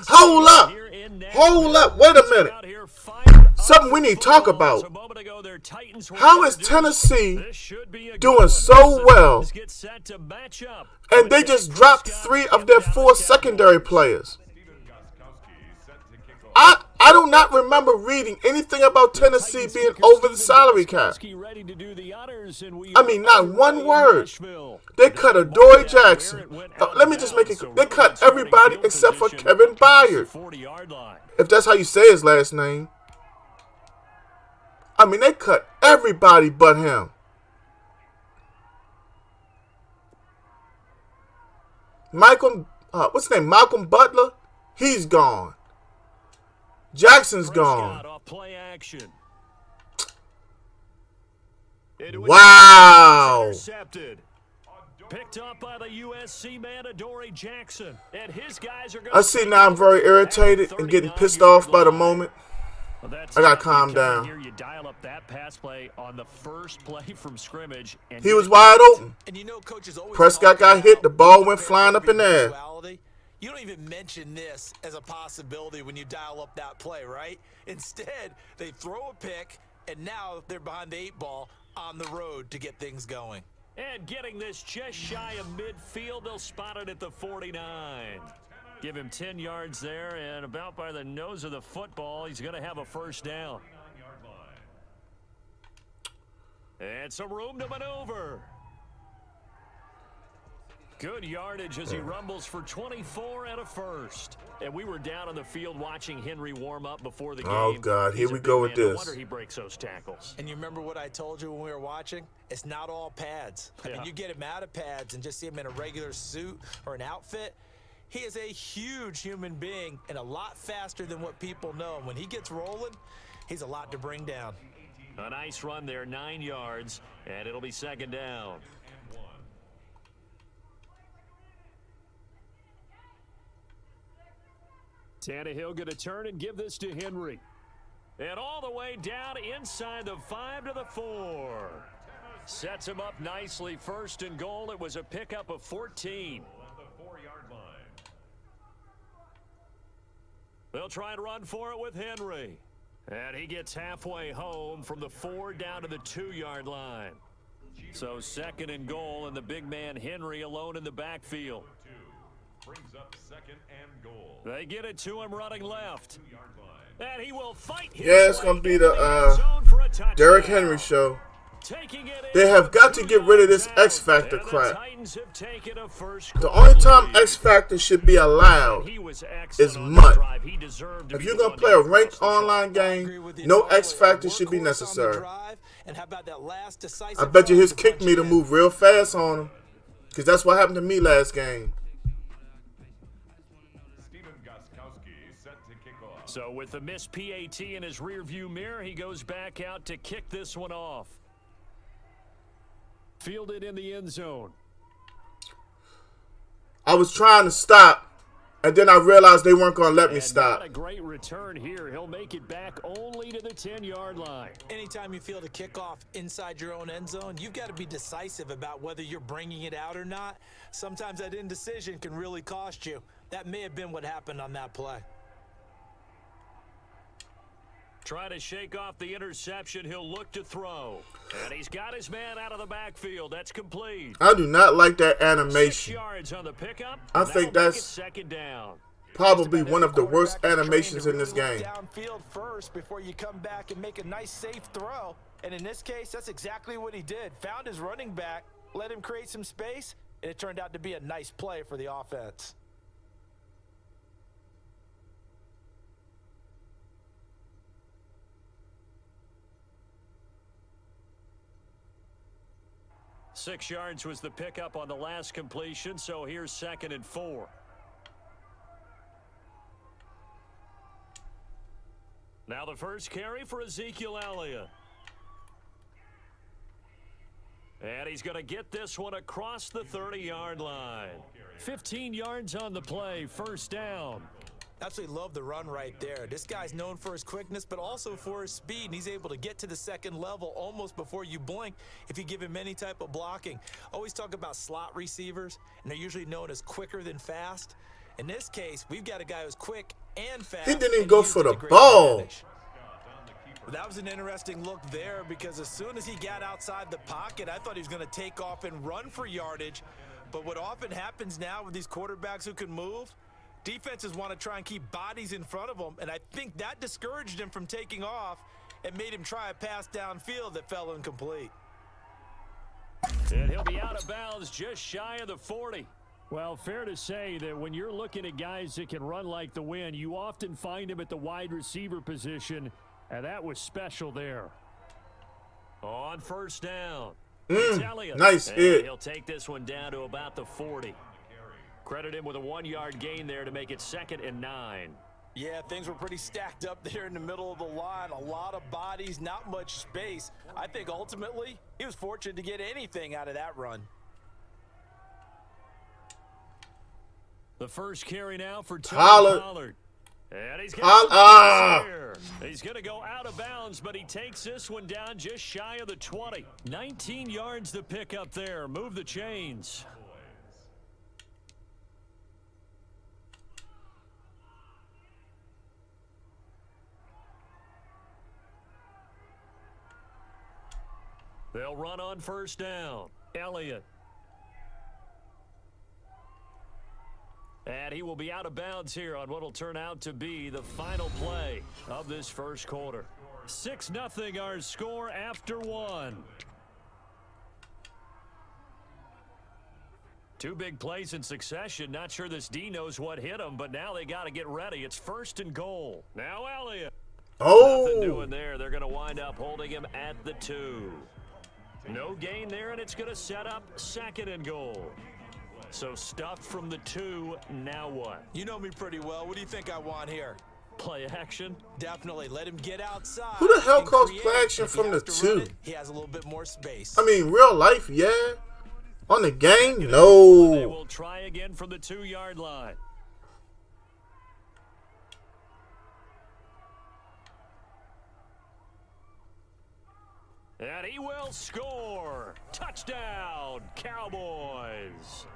S1: Hold up. Wait a minute. Something we need to talk about. How is Tennessee doing so well and they just dropped 3 of their 4 secondary players? I do not remember reading anything about Tennessee being over the salary cap. I mean, not one word. They cut Adoree Jackson. Let me just make it clear. They cut everybody except for Kevin Byard, if that's how you say his last name. I mean, they cut everybody but him. What's his name? Malcolm Butler? He's gone. Jackson's gone. Wow.
S2: Picked up by the USC man Adoree Jackson. And his guys are
S1: I see now I'm very irritated and getting pissed off by the moment. I got to calm down.
S2: Here you dial up that pass play on the first play from scrimmage.
S1: He was wide open. Prescott got hit. The ball went flying up in the air.
S3: You don't even mention this as a possibility when you dial up that play, right? Instead, they throw a pick, and now they're behind the 8 ball on the road to get things going.
S2: And getting this just shy of midfield, they'll spot it at the 49. Give him 10 yards there, and about by the nose of the football, he's going to have a first down. And some room to maneuver. Good yardage as he rumbles for 24 and a first. And we were down on the field watching Henry warm up before the game.
S1: Oh, God. Here we go with
S2: No
S1: this.
S2: wonder he breaks those tackles.
S3: And you remember what I told you when we were watching? It's not all pads. I mean, you get him out of pads and just see him in a regular suit or an outfit. He is a huge human being and a lot faster than what people know. And when he gets rolling, he's a lot to bring down.
S2: A nice run there, 9 yards, and it'll be second down. Tannehill going to turn and give this to Henry. And all the way down inside the 5 to the 4. Sets him up nicely. First and goal. It was a pickup of 14. They'll try and run for it with Henry. And he gets halfway home from the 4 down to the 2-yard line. So second and goal, and the big man Henry alone in the backfield.
S4: Brings up second and goal.
S2: They get it to him running left. And he will fight.
S1: Yeah, it's going to be the Derrick Henry show. They have got to get rid of this X Factor crap. The only time X Factor should be allowed is MUT. If you're going to play a ranked online game, no X Factor should be necessary. I bet you his kick meter moved real fast on him, because that's what happened to me last game.
S2: So with the missed PAT in his rearview mirror, he goes back out to kick this one off. Fielded in the end zone.
S1: I was trying to stop, and then I realized they weren't going to let me stop.
S2: Not a great return here. He'll make it back only to the 10-yard line.
S3: Anytime you field a kickoff inside your own end zone, you've got to be decisive about whether you're bringing it out or not. Sometimes that indecision can really cost you. That may have been what happened on that play.
S2: Try to shake off the interception. He'll look to throw. And he's got his man out of the backfield. That's complete.
S1: I do not like that
S2: 6
S1: animation.
S2: yards on the pickup.
S1: I think that's
S2: second down.
S1: probably one of the worst animations in this game.
S3: Downfield first before you come back and make a nice safe throw. And in this case, that's exactly what he did. Found his running back, let him create some space, and it turned out to be a nice play for the offense.
S2: Six yards was the pickup on the last completion, so here's second and 4. Now the first carry for Ezekiel Elliott. And he's going to get this one across the 30-yard line. 15 yards on the play, first down.
S3: Absolutely love the run right there. This guy's known for his quickness, but also for his speed, and he's able to get to the second level almost before you blink if you give him any type of blocking. Always talk about slot receivers, and they're usually known as quicker than fast. In this case, we've got a guy who's quick and fast.
S1: He didn't even go for the ball.
S3: That was an interesting look there, because as soon as he got outside the pocket, I thought he was going to take off and run for yardage. But what often happens now with these quarterbacks who can move, defenses want to try and keep bodies in front of them, and I think that discouraged him from taking off and made him try a pass downfield that fell incomplete.
S2: And he'll be out of bounds just shy of the 40. Well, fair to say that when you're looking at guys that can run like the wind, you often find them at the wide receiver position, and that was special there. On first down.
S1: Nice hit.
S2: He'll take this one down to about the 40. Credit him with a 1-yard gain there to make it second and 9.
S3: Yeah, things were pretty stacked up there in the middle of the line. A lot of bodies, not much space. I think ultimately he was fortunate to get anything out of that run.
S2: The first carry now for Pollard. And he's going to go out of bounds, but he takes this one down just shy of the 20. 19 yards to pick up. there. Move the chains. They'll run on first down. Elliott. And he will be out of bounds here on what will turn out to be the final play of this first quarter. 6-0 our score after one. Two big plays in succession. Not sure this D knows what hit him, but now they got to get ready. It's 1st and goal. Now Elliott. Nothing doing there. They're going to wind up holding him at the 2. No gain there, and it's going to set up 2nd and goal. So stuffed from the 2, now what?
S3: You know me pretty well. What do you think I want here?
S2: Play action?
S3: Definitely. Let him get outside.
S1: Who the hell calls play action from the 2?
S3: He has a little bit more space.
S1: I mean, real life, yeah. On the game,
S2: They
S1: no.
S2: will try again from the 2-yard line. And he will score. Touchdown, Cowboys.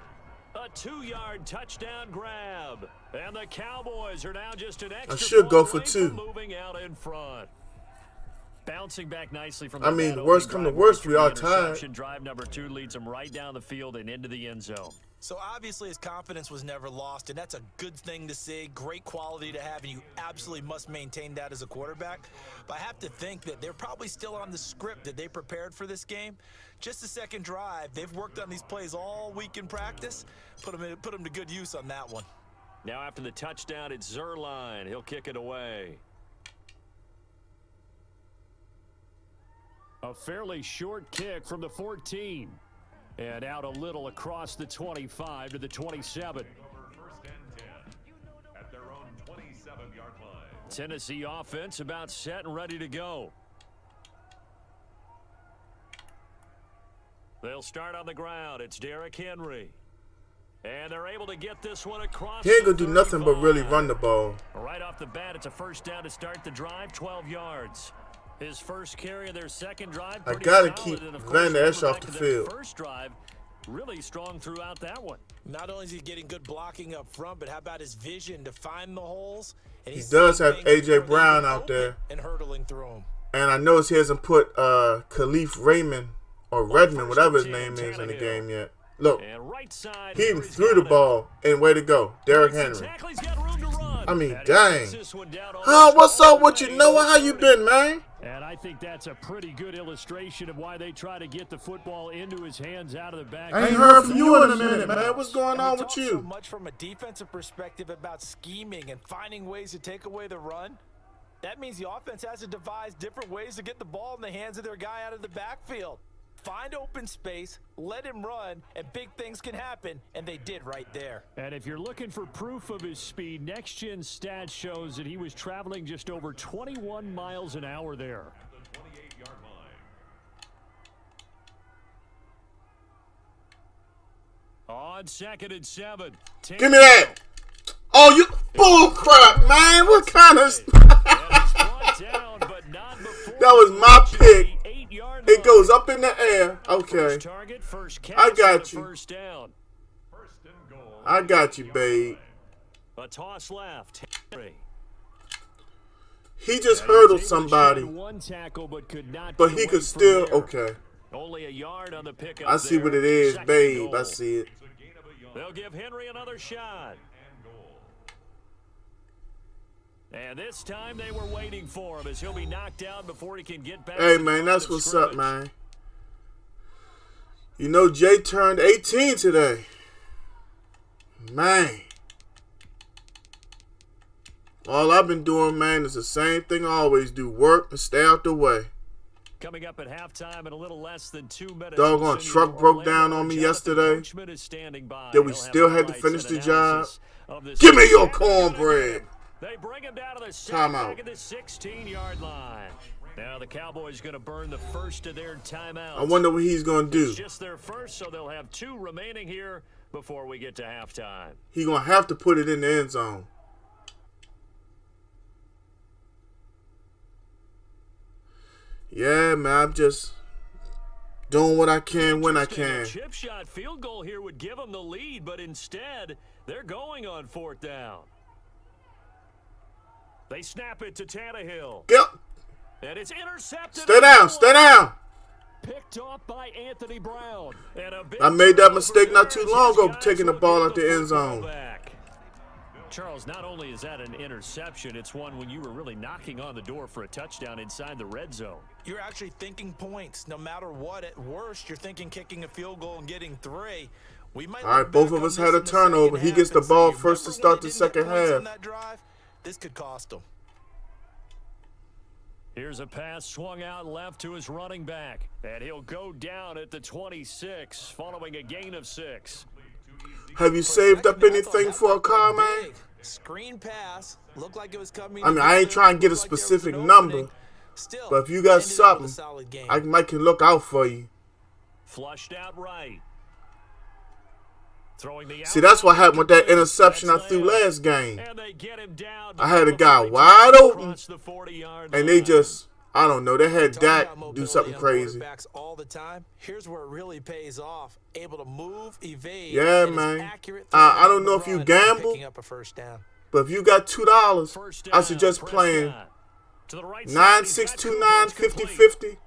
S2: A 2-yard touchdown grab. And the Cowboys are now just an extra
S1: should go for
S2: away
S1: 2.
S2: from moving out in front. Bouncing back nicely from
S1: I mean, worst come to worst, we are tied.
S2: Drive number 2 leads them right down the field and into the end zone.
S3: So obviously his confidence was never lost, and that's a good thing to see, great quality to have, and you absolutely must maintain that as a quarterback. But I have to think that they're probably still on the script that they prepared for this game. Just the second drive, they've worked on these plays all week in practice. Put them to good use on that one.
S2: Now after the touchdown, it's Zerline. He'll kick it away. A fairly short kick from the 14. And out a little across the 25 to the 27.
S4: Over 1st and 10 at their own 27-yard line.
S2: Tennessee offense about set and ready to go. They'll start on the ground. It's Derrick Henry. And they're able to get this one across.
S1: He ain't gonna do nothing but really run the ball.
S2: Right off the bat, it's a 1st down to start the drive, 12 yards. His first carry of their second drive.
S1: I gotta keep Van Der Esch off the field.
S2: First drive, really strong throughout that one.
S3: Not only is he getting good blocking up front, but how about his vision to find the holes? And
S1: He does have A.J. Brown out there.
S3: And hurtling through them.
S1: And I notice he hasn't put Khalif Raymond or Redmond, whatever his name is, in the game yet. Look,
S2: And right side,
S1: he even threw the ball, and way to go, Derrick Henry.
S2: He's got room to run.
S1: I mean,
S2: And he
S1: dang.
S2: gets this one down
S1: Huh, what's
S2: almost
S1: up with you, Noah? How you been, man?
S2: And I think that's a pretty good illustration of why they try to get the football into his hands out of the back.
S1: I ain't heard from you in a minute, man. What's going on with
S3: So
S1: you?
S3: much from a defensive perspective about scheming and finding ways to take away the run. That means the offense has to devise different ways to get the ball in the hands of their guy out of the backfield. Find open space, let him run, and big things can happen, and they did right there.
S2: And if you're looking for proof of his speed, Next Gen Stats shows that he was traveling just over 21 miles an hour there.
S4: The 28-yard line.
S2: On 2nd and 7.
S1: Give me that. Oh, you bull crap, man. What kind of... That was my pick. It goes up in the air. Okay. I got you. I got you, babe.
S2: A toss left.
S1: He just hurdled somebody.
S2: One tackle,
S1: But he could still... Okay.
S2: Only a yard on the pickup.
S1: I see what it is, babe. I see it.
S2: They'll give Henry another shot. And this time they were waiting for him as he'll be knocked down before he can get back.
S1: Hey, man, that's what's up, man. You know, Jay turned 18 today. Man. All I've been doing, man, is the same thing I always do. Work and stay out the way.
S2: Coming up at halftime in a little less than 2 minutes.
S1: Doggone truck broke down on me yesterday. That we still had to finish the job. Give me your cornbread.
S2: They bring him down to the
S1: timeout.
S2: at the 16-yard line. Now the Cowboys going to burn the first of their timeouts.
S1: I wonder what he's going to do.
S2: It's just their first, so they'll have 2 remaining here before we get to halftime.
S1: He's going to have to put it in the end zone. Yeah, man, I'm just doing what I can when I can.
S2: A chip shot field goal here would give them the lead, but instead they're going on 4th down. They snap it to Tannehill.
S1: Yep.
S2: And it's intercepted.
S1: Stay down. Stay down.
S2: Picked off by Anthony Brown. And a big
S1: I made that mistake
S2: turnover
S1: not too
S2: there.
S1: long ago,
S2: Guys
S1: taking the
S2: will
S1: ball
S2: get
S1: out the end
S2: football
S1: zone.
S2: back. Charles, not only is that an interception, it's one when you were really knocking on the door for a touchdown inside the red zone.
S3: You're actually thinking points. No matter what, at worst, you're thinking kicking a field goal and getting 3. We might
S1: All right, both of us had a turnover. He gets the ball first to start the second half.
S3: This could cost him.
S2: Here's a pass swung out left to his running back, and he'll go down at the 26 following a gain of 6.
S1: Have you saved up anything for a car, man?
S3: Screen pass. Looked like it was coming.
S1: I mean, I ain't trying to get a specific number, but if you got something, I can look out for you.
S2: Flushed out right.
S1: See, that's what happened with that interception I threw last game.
S2: And they get him down.
S1: I had a guy wide open, and they just, I don't know, they had Dak do something crazy.
S3: All the time. Here's where it really pays off. Able to move, evade.
S1: Yeah, man. I don't know if you gamble, but if you got $2, I suggest playing 9629-50-50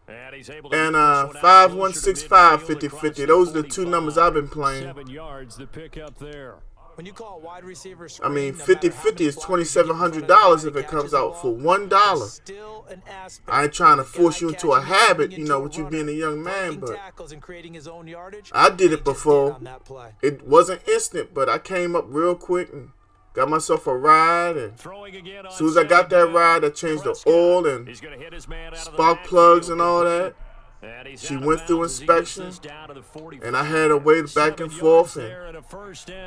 S1: and 5165-50-50. Those are the two numbers I've been playing.
S2: 7 yards the pick up there.
S3: When you call a wide receiver
S1: I mean, 50-50 is $2,700 if it comes out for $1. I ain't trying to force you into a habit, you know, with you being a young man, but I did it before. It wasn't instant, but I came up real quick and got myself a ride, and as soon as I got that ride, I changed the oil and spark plugs and all that. She went through inspection, and I had her wait back and forth, and,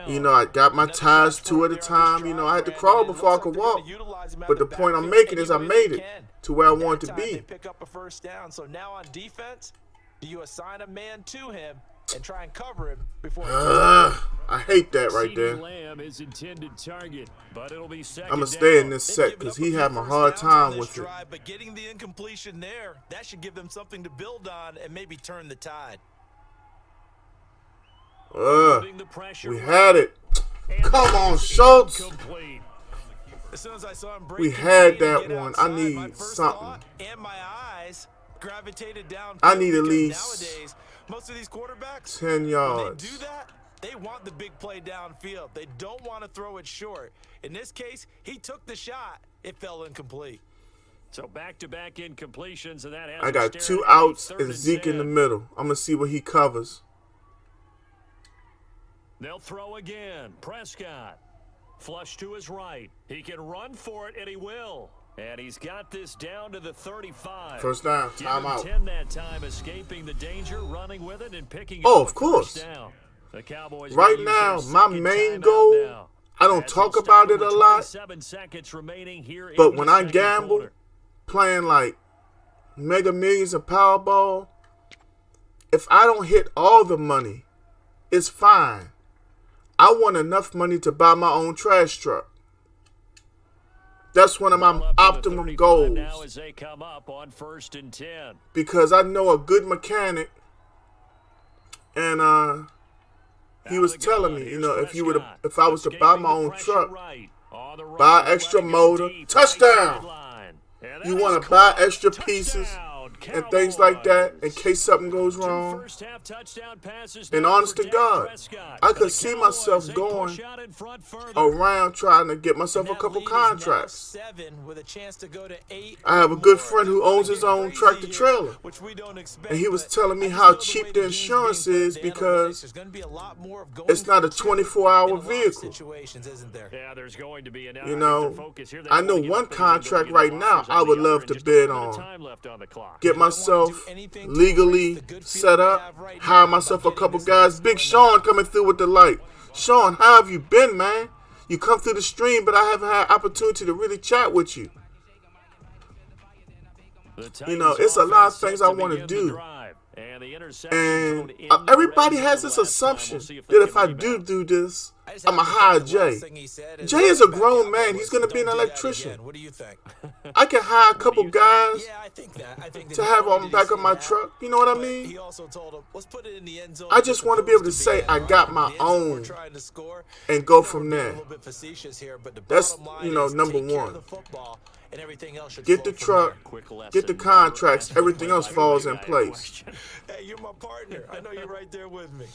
S1: you know, I got my tires 2 at a time. You know, I had to crawl before I could walk, but the point I'm making is I made it to where I wanted to be.
S3: Pick up a first down. So now on defense, do you assign a man to him and try and cover him before
S1: I hate that right there. I'm going to stay in this set because he having a hard time with it.
S3: But getting the incompletion there, that should give them something to build on and maybe turn the tide.
S1: We had it. Come on, Schultz.
S3: As soon as I saw him
S1: we had that one. I need something.
S3: And my eyes gravitated down.
S1: I need at least
S3: nowadays, most of these quarterbacks,
S1: 10 yards.
S3: When they do that, they want the big play downfield. They don't want to throw it short. In this case, he took the shot. It fell incomplete.
S2: So back-to-back incompletions, and that has
S1: I got 2 outs and Zeke in the middle. I'm going to see what he covers.
S2: They'll throw again. Prescott. Flush to his right. He can run for it, and he will. And he's got this down to the 35.
S1: First down. Time out.
S2: 10 that time, escaping the danger, running with it, and picking
S1: up
S2: of
S1: course.
S2: Down. The Cowboys
S1: right now, my main goal, I don't talk about it a lot, but when I gamble, playing like Mega Millions and Powerball, if I don't hit all the money, it's fine. I want enough money to buy my own trash truck. That's one of my optimum goals.
S2: As they come up on 1st and 10.
S1: Because I know a good mechanic, and he was telling me, you know, if I was to buy my own truck, buy extra motor, touchdown. You want to buy extra pieces and things like that in case something goes wrong. And honest to God, I could see myself going around trying to get myself a couple contracts. I have a good friend who owns his own tractor trailer, and he was telling me how cheap the insurance is because it's not a 24-hour vehicle. You know, I know one contract right now I would love to bid on. Get myself legally set up, hire myself a couple guys. Big Sean coming through with the light. Sean, how have you been, man? You come through the stream, but I haven't had opportunity to really chat with you. You know, it's a lot of things I want to do. And everybody has this assumption that if I do this, I'm a hire Jay. Jay is a grown man. He's going to be an electrician.
S3: What do you think?
S1: I can hire a couple guys
S3: Yeah, I think that.
S1: to have on the back of my truck. You know what I mean?
S3: He also told him, let's put it in the end zone.
S1: I just want to be able to say I got my own and go from there. That's, number one. Get the truck, get the contracts, everything else falls in place.
S3: Hey, you're my partner. I know you're right there with me.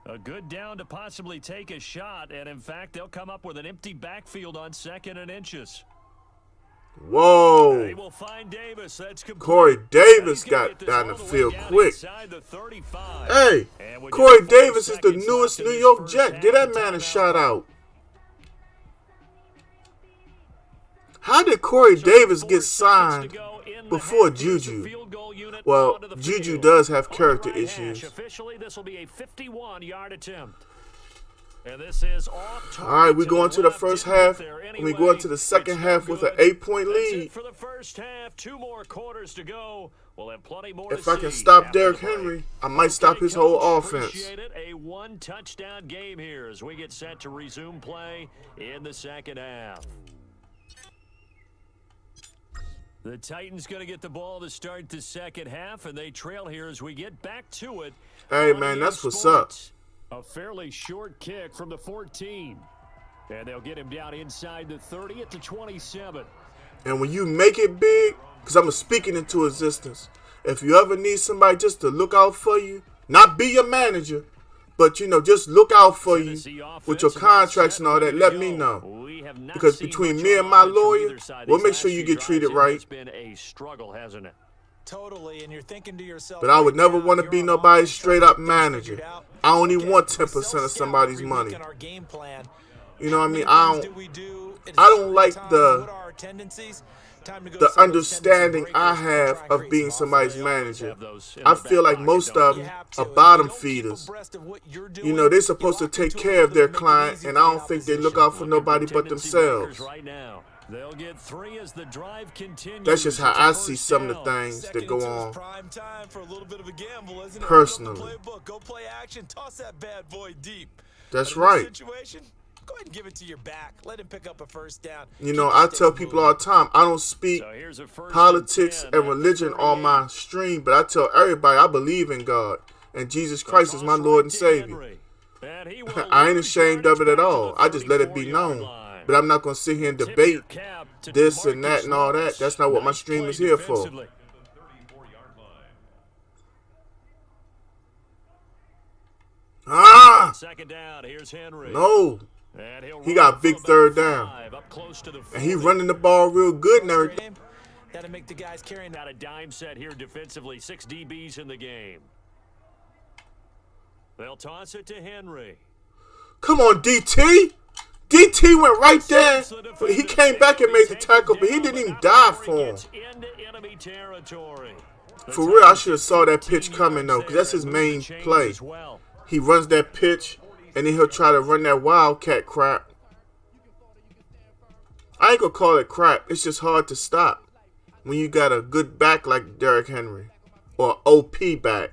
S2: A good down to possibly take a shot, and in fact, they'll come up with an empty backfield on 2nd and inches.
S1: Whoa.
S2: They will find Davis. That's complete.
S1: Corey Davis got down the field quick. Hey, Corey Davis is the newest New York Jet. Get that man a shout out. How did Corey Davis get signed before Juju? Well, Juju does have character issues.
S2: Officially, this will be a 51-yard attempt. And this is off.
S1: All right, we go into the first half, and we go into the second half with an 8-point lead.
S2: For the first half, 2 more quarters to go. We'll have plenty more.
S1: If I can stop Derrick Henry, I might stop his whole offense.
S2: A 1-touchdown game here as we get set to resume play in the second half. The Titans going to get the ball to start the second half, and they trail here as we get back to it.
S1: Hey, man, that's what's up.
S2: A fairly short kick from the 14. And they'll get him down inside the 30 at the 27.
S1: And when you make it big, because I'm speaking into existence, if you ever need somebody just to look out for you, not be your manager, but, just look out for you with your contracts and all that, let me know. Because between me and my lawyer, we'll make sure you get treated right.
S2: It's been a struggle, hasn't it?
S3: Totally, and you're thinking to yourself,
S1: but I would never want to be nobody's straight up manager. I only want 10% of somebody's money. You know what I mean? I don't like the understanding I have of being somebody's manager. I feel like most of them are bottom feeders. They're supposed to take care of their client, and I don't think they look out for nobody but themselves.
S2: They'll get 3 as the drive continues.
S1: That's just how I see some of the things that go on.
S3: Prime time for a little bit of a gamble, isn't it?
S1: Personally.
S3: Go play action. Toss that bad boy deep.
S1: That's right.
S3: Situation, go ahead and give it to your back. Let him pick up a first down.
S1: I tell people all the time, I don't speak politics and religion on my stream, but I tell everybody I believe in God, and Jesus Christ is my Lord and Savior. I ain't ashamed of it at all. I just let it be known. But I'm not going to sit here and debate this and that and all that. That's not what my stream is here for.
S2: Second down, here's Henry.
S1: No. He got big third down. And he running the ball real good and everything.
S2: That'll make the guys carrying out a dime set here defensively. 6 DBs in the game. They'll toss it to Henry.
S1: Come on, DT. DT went right there, but he came back and made the tackle, but he didn't even dive for him. For real, I should have saw that pitch coming, though, because that's his main play. He runs that pitch, and then he'll try to run that wildcat crap. I ain't going to call it crap. It's just hard to stop when you got a good back like Derrick Henry or OP back.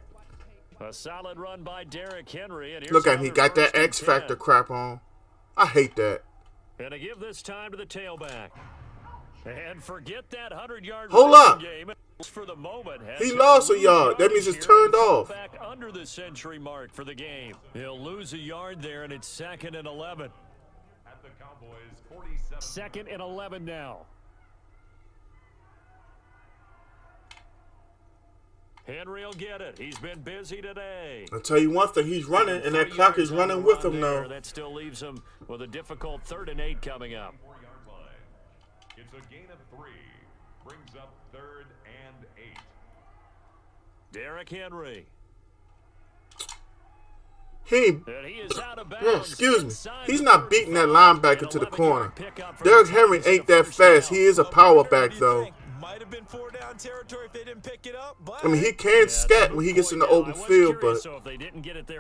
S2: A solid run by Derrick Henry. And
S1: look at him. He got that X Factor crap on. I hate that.
S2: And to give this time to the tailback. And forget that 100-yard
S1: hold up.
S2: Game. For the moment,
S1: he lost a yard. That means it's turned off.
S2: Back under the century mark for the game. He'll lose a yard there, and it's 2nd and 11.
S4: At the Cowboys,
S2: 2nd and 11 now. Henry will get it. He's been busy today.
S1: I'll tell you one thing. He's running, and that clock is running with him now.
S2: That still leaves him with a difficult 3rd and 8 coming up.
S4: It's a gain of 3. Brings up 3rd and 8.
S2: Derrick Henry.
S1: He excuse me. He's not beating that linebacker to the corner. Derrick Henry ain't that fast. He is a power back, though.
S3: Might have been 4-down territory if they didn't pick it up. But
S1: I mean, he can scat when he gets in the open field, but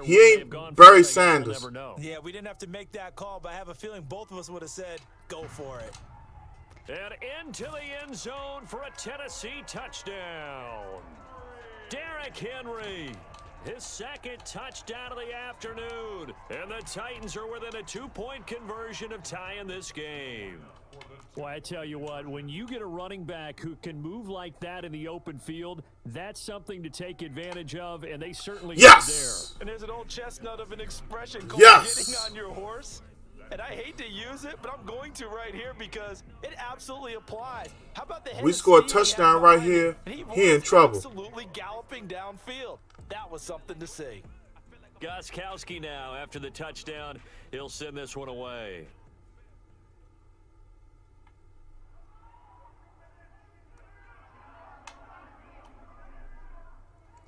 S1: he ain't Barry Sanders.
S3: Yeah, we didn't have to make that call, but I have a feeling both of us would have said, go for it.
S2: And into the end zone for a Tennessee touchdown. Derrick Henry. his second touchdown of the afternoon. And the Titans are within a 2-point conversion of tying this game. Well, I tell you what, when you get a running back who can move like that in the open field, that's something to take advantage of, and they certainly
S1: Yes!
S2: did there.
S3: And there's an old chestnut of an expression called
S1: Yes!
S3: getting on your horse. And I hate to use it, but I'm going to right here because it absolutely applies. How about the head
S1: We
S3: of
S1: score a
S3: steam he had
S1: touchdown right
S3: behind
S1: here.
S3: him, and
S1: He in
S3: was
S1: trouble.
S3: Absolutely galloping downfield. That was something to see.
S2: Gostkowski now, after the touchdown, he'll send this one away.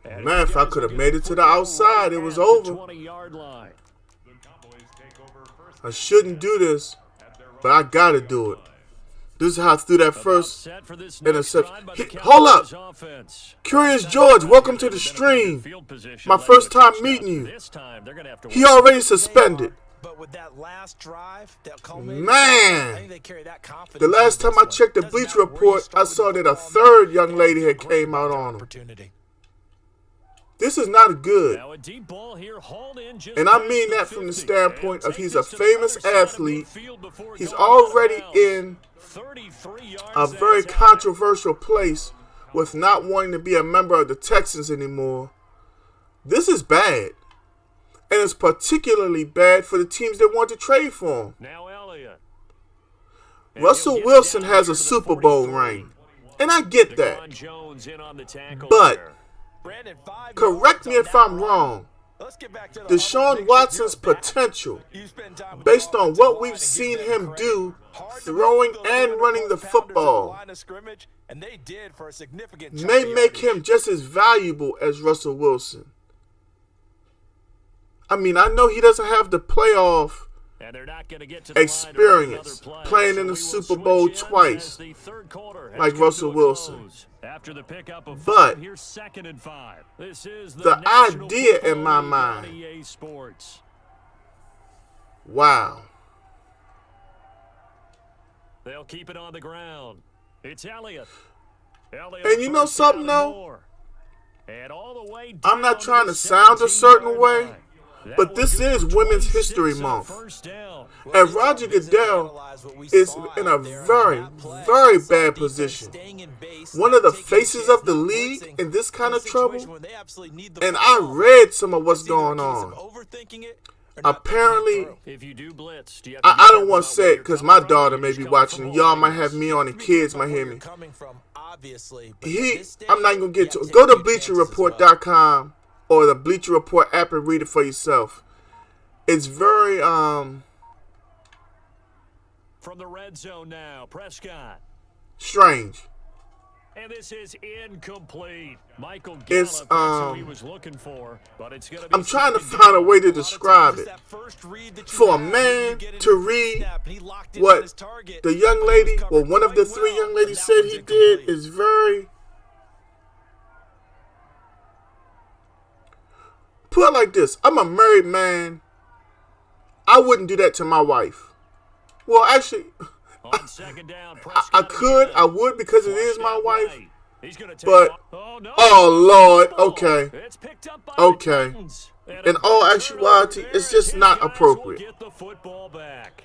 S1: Man, if I could have made it to the outside, it was over.
S2: 20-yard line.
S4: The Cowboys take over first
S1: I shouldn't do this, but I gotta do it. This is how I threw that first interception. Hold up. Curious George, welcome to the stream. My first time meeting you. He already suspended.
S3: But with that last drive, that culminated, I
S1: Man,
S3: think they carry that confidence.
S1: the last time I checked the Bleacher Report, I saw that a third young lady had came out on him.
S3: Opportunity.
S1: This is not good.
S2: Now a deep ball here, hauled in just
S1: And I
S2: past
S1: mean
S2: the
S1: that from the
S2: 50.
S1: standpoint
S2: And
S1: of he's
S2: take
S1: a
S2: this to the
S1: famous
S2: other side of
S1: athlete.
S2: midfield before
S1: He's
S2: going out of
S1: already
S2: bounds.
S1: in
S2: 33 yards
S1: a very
S2: that time.
S1: controversial place with not wanting to be a member of the Texans anymore. This is bad. And it's particularly bad for the teams that want to trade for him.
S2: Now Elliott. And
S1: Russell
S2: he'll get it
S1: Wilson
S2: down
S1: has
S2: here
S1: a
S2: to the
S1: Super Bowl
S2: 43.
S1: ring. And I get that.
S2: DeJuan Jones in on the tackle
S1: But
S2: there.
S3: Brandon, 5
S1: correct
S3: yards
S1: me
S3: on
S1: if
S3: that
S1: I'm
S3: run.
S1: wrong.
S3: Let's get back to the
S1: Deshaun Watson's potential, based on what we've seen him do throwing and running the football, may make him just as valuable as Russell Wilson. I mean, I know he doesn't have the playoff
S2: And they're not going to get to the line to run another
S1: experience,
S2: play.
S1: playing
S2: So
S1: in the
S2: we will
S1: Super Bowl
S2: switch ends
S1: twice,
S2: as the third quarter has
S1: like
S2: come to
S1: Russell
S2: a
S1: Wilson.
S2: close. After the pickup of
S1: But
S2: 5, here's 2nd and 5. This is
S1: the
S2: National
S1: idea
S2: Football
S1: in my
S2: League
S1: mind-
S2: on EA Sports.
S1: Wow.
S2: They'll keep it on the ground. It's Elliott.
S1: And you know
S2: first down
S1: something,
S2: and
S1: though?
S2: more. And all the way
S1: I'm not
S2: down
S1: trying
S2: the
S1: to sound a certain
S2: 17-yard
S1: way,
S2: line. That
S1: but
S2: will
S1: this
S2: go
S1: is
S2: for
S1: Women's
S2: 26
S1: History
S2: on
S1: Month.
S2: first down.
S1: And Roger Goodell is in a very, very bad position. One of the faces of the league in this kind of trouble. And I read some of what's going on. Apparently,
S2: If you do blitz, do you have to
S1: I
S2: be
S1: don't
S2: careful
S1: want to
S2: about
S1: say
S2: where
S1: it
S2: you're
S1: because
S2: coming
S1: my
S2: from?
S1: daughter
S2: You're
S1: may
S2: just
S1: be
S2: coming
S1: watching.
S2: from
S1: Y'all
S2: all
S1: might have
S2: angles.
S1: me on, the kids might hear me.
S3: He,
S1: I'm not going to get to it. Go to BleacherReport.com or the Bleacher Report app and read it for yourself. It's very,
S2: From the red zone now, Prescott.
S1: strange.
S2: And this is incomplete. Michael Gallup,
S1: It's,
S2: that's who he was looking for, but it's going to be
S1: I'm trying to
S2: second
S1: find a
S2: down.
S1: way to describe it. For a man to read what the young lady, well, one of the 3 young ladies said he did is very... Put it like this. I'm a married man. I wouldn't do that to my wife. Well, actually,
S2: On second down,
S1: I
S2: Prescott
S1: could.
S2: again.
S1: I would because it is
S2: Flushed
S1: my
S2: out
S1: wife.
S2: right. He's gonna take
S1: But,
S2: off. Oh, no.
S1: oh, Lord,
S2: Football.
S1: okay.
S2: It's picked up by
S1: Okay.
S2: the Titans. And
S1: In
S2: a
S1: all
S2: big
S1: actuality,
S2: turnover
S1: it's
S2: there,
S1: just
S2: and
S1: not
S2: his guys
S1: appropriate.
S2: will get the football back.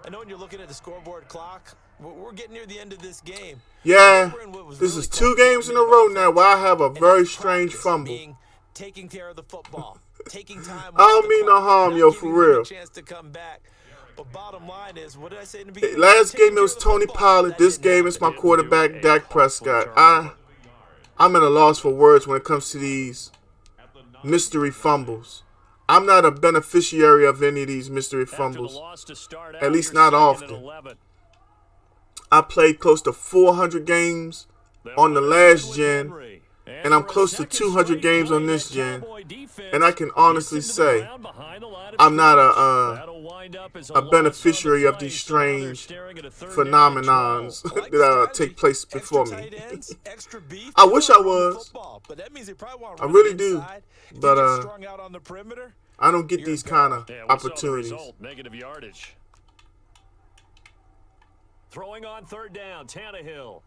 S3: I know when you're looking at the scoreboard clock, we're getting near the end of this game.
S1: Yeah, this is 2 games in a row now where I have a very strange fumble.
S3: Taking care of the football, taking time.
S1: I don't mean no harm, yo, for real.
S3: Chance to come back. But bottom line is, what did I say in the beginning?
S1: Last
S3: Taking
S1: game it
S3: care
S1: was
S3: of the
S1: Tony
S3: football.
S1: Pollard.
S3: That
S1: This
S3: didn't
S1: game it's my
S3: happen.
S1: quarterback, Dak Prescott. I'm at a loss for words when it comes to these mystery fumbles. I'm not a beneficiary of any of these mystery
S2: After the
S1: fumbles.
S2: loss to start out,
S1: At least
S2: you're
S1: not
S2: second and
S1: often.
S2: 11.
S1: I played close to 400 games on the last gen, and I'm close to 200 games on this gen. And I can honestly say I'm not a beneficiary of these strange phenomenons that take place before me. I wish I was. I really do. But I don't get these kind of opportunities.
S2: Negative yardage. Throwing on third down, Tannehill.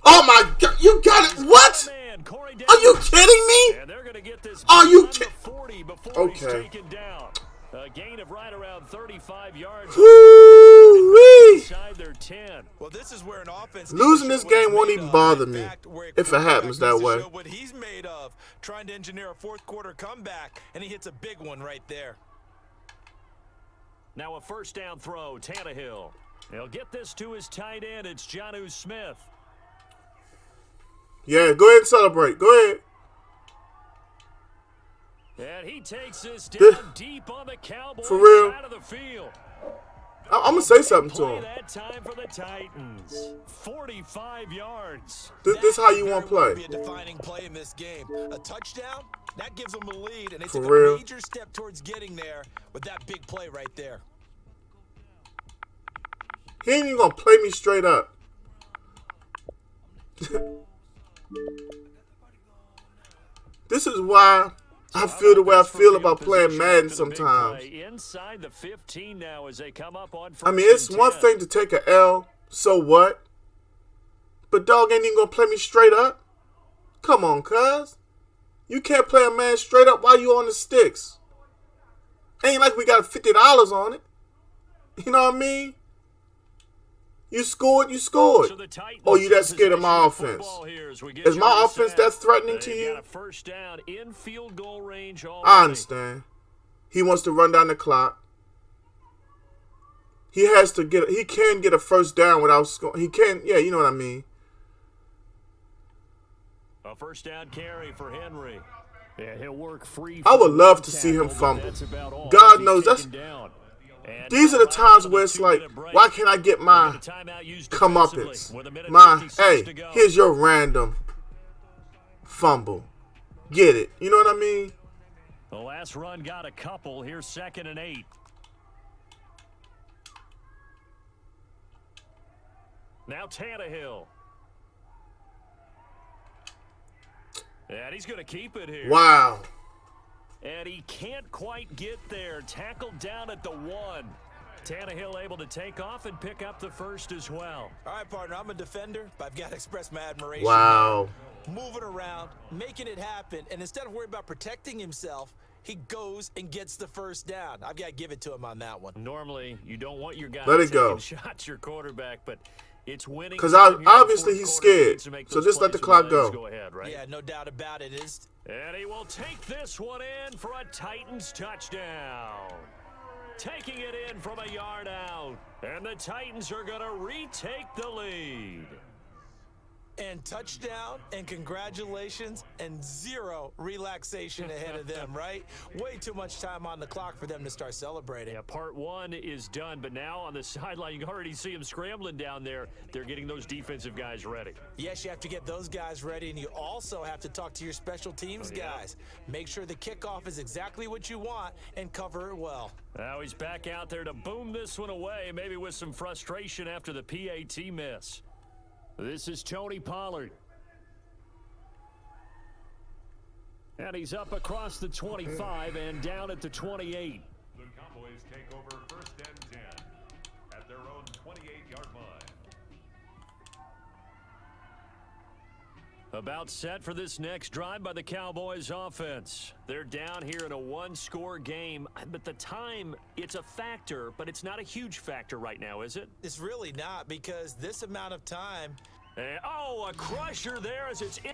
S1: Oh my God! You got it. What? Are you kidding me?
S2: And they're going to get this
S1: Are you
S2: kidding? 40 before he's
S1: Okay.
S2: taken down. A gain of right around 35 yards.
S1: Woo-wee.
S2: Inside their 10.
S3: Well, this is where an offense
S1: Losing this game won't even bother me if it happens that way.
S3: What he's made of, trying to engineer a fourth quarter comeback, and he hits a big one right there.
S2: Now a first down throw, Tannehill. He'll get this to his tight end. It's Jonnu Smith.
S1: Yeah, go ahead and celebrate. Go ahead.
S2: And he takes this down deep on the Cowboys
S1: For real.
S2: side of the field.
S1: I'm going to say something to him.
S2: That time for the Titans. 45 yards.
S1: This is how you want to play.
S3: Be a defining play in this game. A touchdown, that gives them a lead, and they
S1: For
S3: took
S1: real.
S3: a major step towards getting there with that big play right there.
S1: He ain't even going to play me straight up. This is why I feel the way I feel about playing Madden sometimes.
S2: Inside the 15 now as they come up on
S1: I mean, it's one thing to take a L, so what? But dog ain't even gonna play me straight up. Come on, cuz. You can't play a man straight up while you on the sticks. Ain't like we got $50 on it. You know what I mean? You scored, you scored. Or you that scared of my offense? Is my offense that threatening to you?
S2: First down in field goal range already.
S1: I understand. He wants to run down the clock. He has to get. He can get a first down without scoring. He can. Yeah, you know what I mean.
S2: A first down carry for Henry. Yeah, he'll work free.
S1: I would love to see him fumble. God knows these are the times where it's like, why can't I get my comeuppance? Hey, here's your random fumble. Get it. You know what I mean?
S2: The last run got a couple. Here's 2nd and 8. Now Tannehill. And he's going to keep it here.
S1: Wow.
S2: And he can't quite get there. Tackled down at the 1. Tannehill able to take off and pick up the first as well.
S3: All right, partner, I'm a defender, but I've got to express my admiration.
S1: Wow.
S3: Moving around, making it happen, and instead of worrying about protecting himself, he goes and gets the first down. I've got to give it to him on that one.
S2: Normally, you don't want your guy
S1: Let it
S2: taking
S1: go.
S2: shots, your quarterback, but it's winning.
S1: Because obviously he's scared. So just let the clock go.
S2: Go ahead, right?
S3: Yeah, no doubt about it.
S2: And he will take this one in for a Titans touchdown. Taking it in from a yard out. And the Titans are going to retake the lead.
S3: And touchdown, and congratulations, and zero relaxation ahead of them, right? Way too much time on the clock for them to start celebrating.
S2: Yeah, part 1 is done, but now on the sideline, you can already see them scrambling down there. They're getting those defensive guys ready.
S3: Yes, you have to get those guys ready, and you also have to talk to your special teams guys. Make sure the kickoff is exactly what you want and cover it well.
S2: Now he's back out there to boom this one away, maybe with some frustration after the PAT miss. This is Tony Pollard. And he's up across the 25 and down at the 28.
S4: The Cowboys take over 1st and 10 at their own 28-yard line.
S2: About set for this next drive by the Cowboys offense. They're down here in a 1-score game, but the time, it's a factor, but it's not a huge factor right now, is it?
S3: It's really not, because this amount of time.
S2: And, a crusher there as it's in.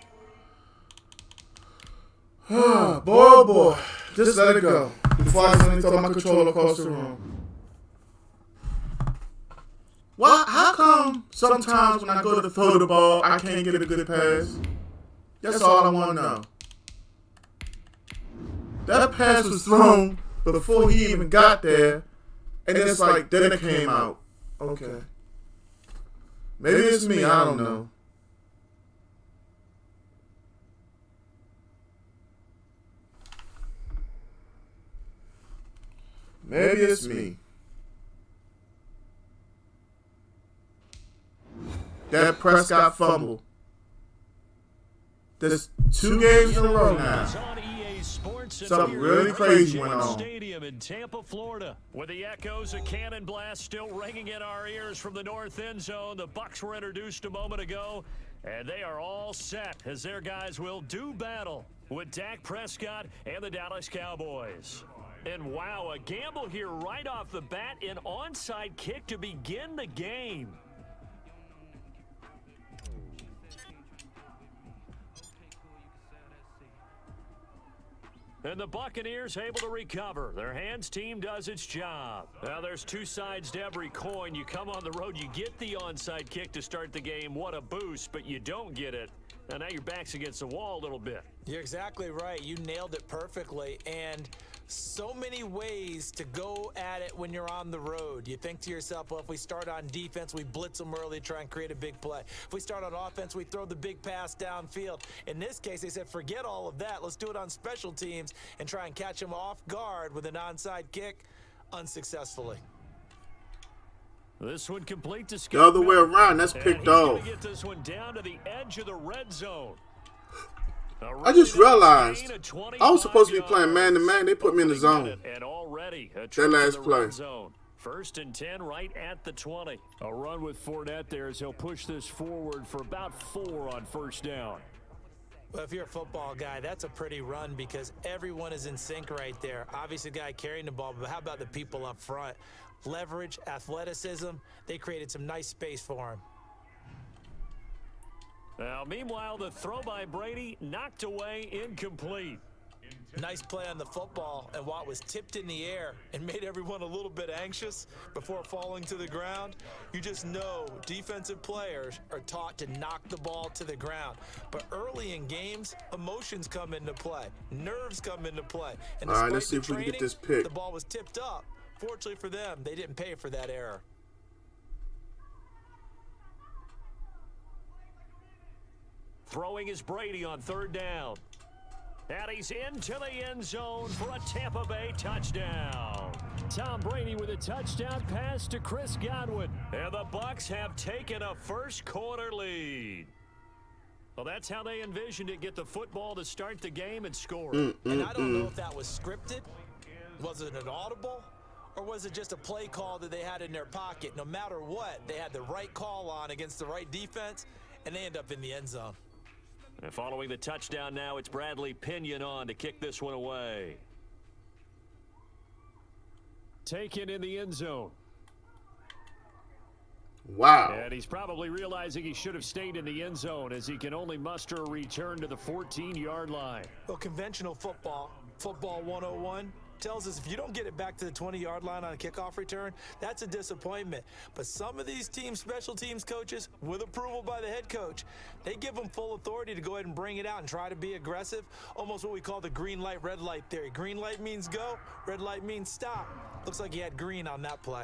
S1: Boy. Just let it go. Before I accidentally throw my controller across the room. Why? How come sometimes when I go to throw the ball, I can't get a good pass? That's all I want to know. That pass was thrown before he even got there, and it's like, then it came out. Okay. Maybe it's me, I don't know. Maybe it's me. That Prescott fumble. There's 2 games in a row now.
S2: It's on EA Sports Anderson.
S1: Something
S2: here
S1: really
S2: at
S1: crazy
S2: Raymond
S1: went on.
S2: Stadium in Tampa, Florida. With the echoes of cannon blast still ringing in our ears from the north end zone, the Bucs were introduced a moment ago, and they are all set as their guys will do battle with Dak Prescott and the Dallas Cowboys. And wow, a gamble here right off the bat, an onside kick to begin the game. And the Buccaneers able to recover. Their hands team does its job. Now there's two sides to every coin. You come on the road, you get the onside kick to start the game. What a boost, but you don't get it. And now your back's against the wall a little bit.
S3: You're exactly right. You nailed it perfectly. And so many ways to go at it when you're on the road. You think to yourself, well, if we start on defense, we blitz them early, try and create a big play. If we start on offense, we throw the big pass downfield. In this case, they said, forget all of that. Let's do it on special teams and try and catch them off guard with an onside kick unsuccessfully.
S2: This one complete to
S1: The other way around, that's picked off.
S2: Get this one down to the edge of the red zone.
S1: I just realized I was supposed to be playing man-to-man. They put me in the zone.
S2: And already
S1: That last play.
S2: Zone. 1st and 10 right at the 20. A run with Fournette there as he'll push this forward for about 4 on 1st down.
S3: Well, if you're a football guy, that's a pretty run because everyone is in sync right there. Obviously, the guy carrying the ball, but how about the people up front? Leverage, athleticism, they created some nice space for him.
S2: Now, meanwhile, the throw by Brady knocked away, incomplete.
S3: Nice play on the football, and while it was tipped in the air and made everyone a little bit anxious before falling to the ground, you just know defensive players are taught to knock the ball to the ground. But early in games, emotions come into play, nerves come into play. And
S1: all right,
S3: despite
S1: let's see
S3: the
S1: if we can get
S3: training,
S1: this pick.
S3: the ball was tipped up. Fortunately for them, they didn't pay for that error.
S2: Throwing is Brady on 3rd down. And he's into the end zone for a Tampa Bay touchdown. Tom Brady with a touchdown pass to Chris Godwin. And the Bucs have taken a first-quarter lead. Well, that's how they envisioned it, get the football to start the game and score.
S3: And I don't know if that was scripted. Was it an audible? Or was it just a play call that they had in their pocket? No matter what, they had the right call on against the right defense, and they end up in the end zone.
S2: And following the touchdown now, it's Bradley Pinion on to kick this one away. Taken in the end zone.
S1: Wow.
S2: And he's probably realizing he should have stayed in the end zone as he can only muster a return to the 14-yard line.
S3: Well, conventional football 101, tells us if you don't get it back to the 20-yard line on a kickoff return, that's a disappointment. But some of these teams, special teams coaches, with approval by the head coach, they give them full authority to go ahead and bring it out and try to be aggressive, almost what we call the green light, red light theory. Green light means go, red light means stop. Looks like he had green on that play.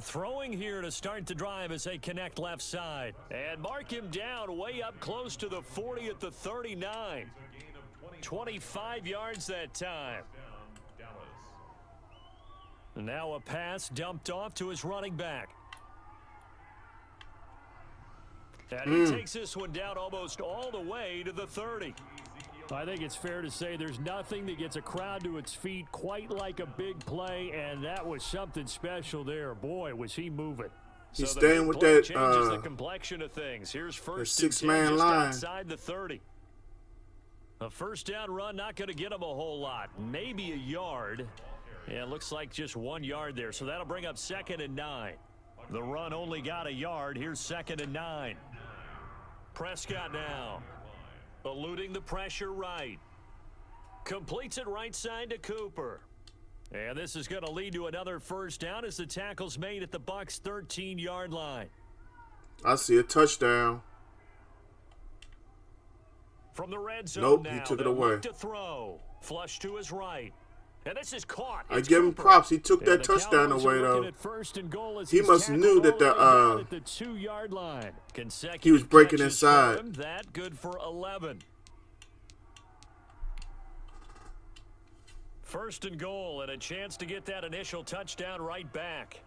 S2: Throwing here to start the drive as they connect left side. And mark him down way up close to the 40 at the 39. 25 yards that time. Now a pass dumped off to his running back. And he takes this one down almost all the way to the 30. I think it's fair to say there's nothing that gets a crowd to its feet quite like a big play, and that was something special there. Boy, was he moving.
S1: He's
S2: So
S1: staying with that
S2: changes the complexion of things. Here's first and 10
S1: 6-man
S2: just
S1: line.
S2: outside the 30. A first down run not going to get him a whole lot. Maybe a yard. Yeah, it looks like just 1 yard there. So that'll bring up 2nd and 9. The run only got a yard. Here's 2nd and 9. Prescott now. Eluding the pressure right. Completes it right side to Cooper. And this is going to lead to another first down as the tackle's made at the Bucs' 13-yard line.
S1: I see a touchdown.
S2: From the red zone
S1: Nope,
S2: now,
S1: he took it
S2: they'll
S1: away.
S2: look to throw. Flush to his right. And this is caught.
S1: I
S2: It's
S1: give him
S2: Cooper.
S1: props. He took
S2: And
S1: that
S2: the
S1: touchdown
S2: Cowboys are
S1: away,
S2: looking
S1: though.
S2: at first and goal as
S1: He
S2: he's
S1: must
S2: tackled
S1: knew that
S2: all
S1: the,
S2: way down at the 2-yard line. Consecutive
S1: he was breaking
S2: catches
S1: inside.
S2: for him. That good for 11. First and goal and a chance to get that initial touchdown right back.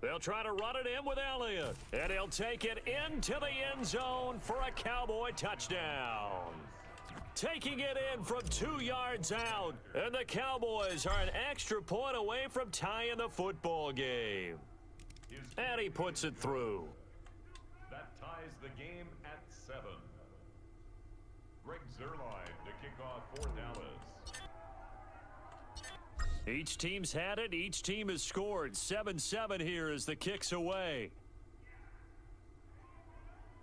S2: They'll try to run it in with Elliott, and he'll take it into the end zone for a Cowboy touchdown. Taking it in from 2 yards out, and the Cowboys are an extra point away from tying the football game. And he puts it through.
S4: That ties the game at 7. Greg Zerline to kick off for Dallas.
S2: Each team's had it. Each team has scored. 7-7 here as the kick's away.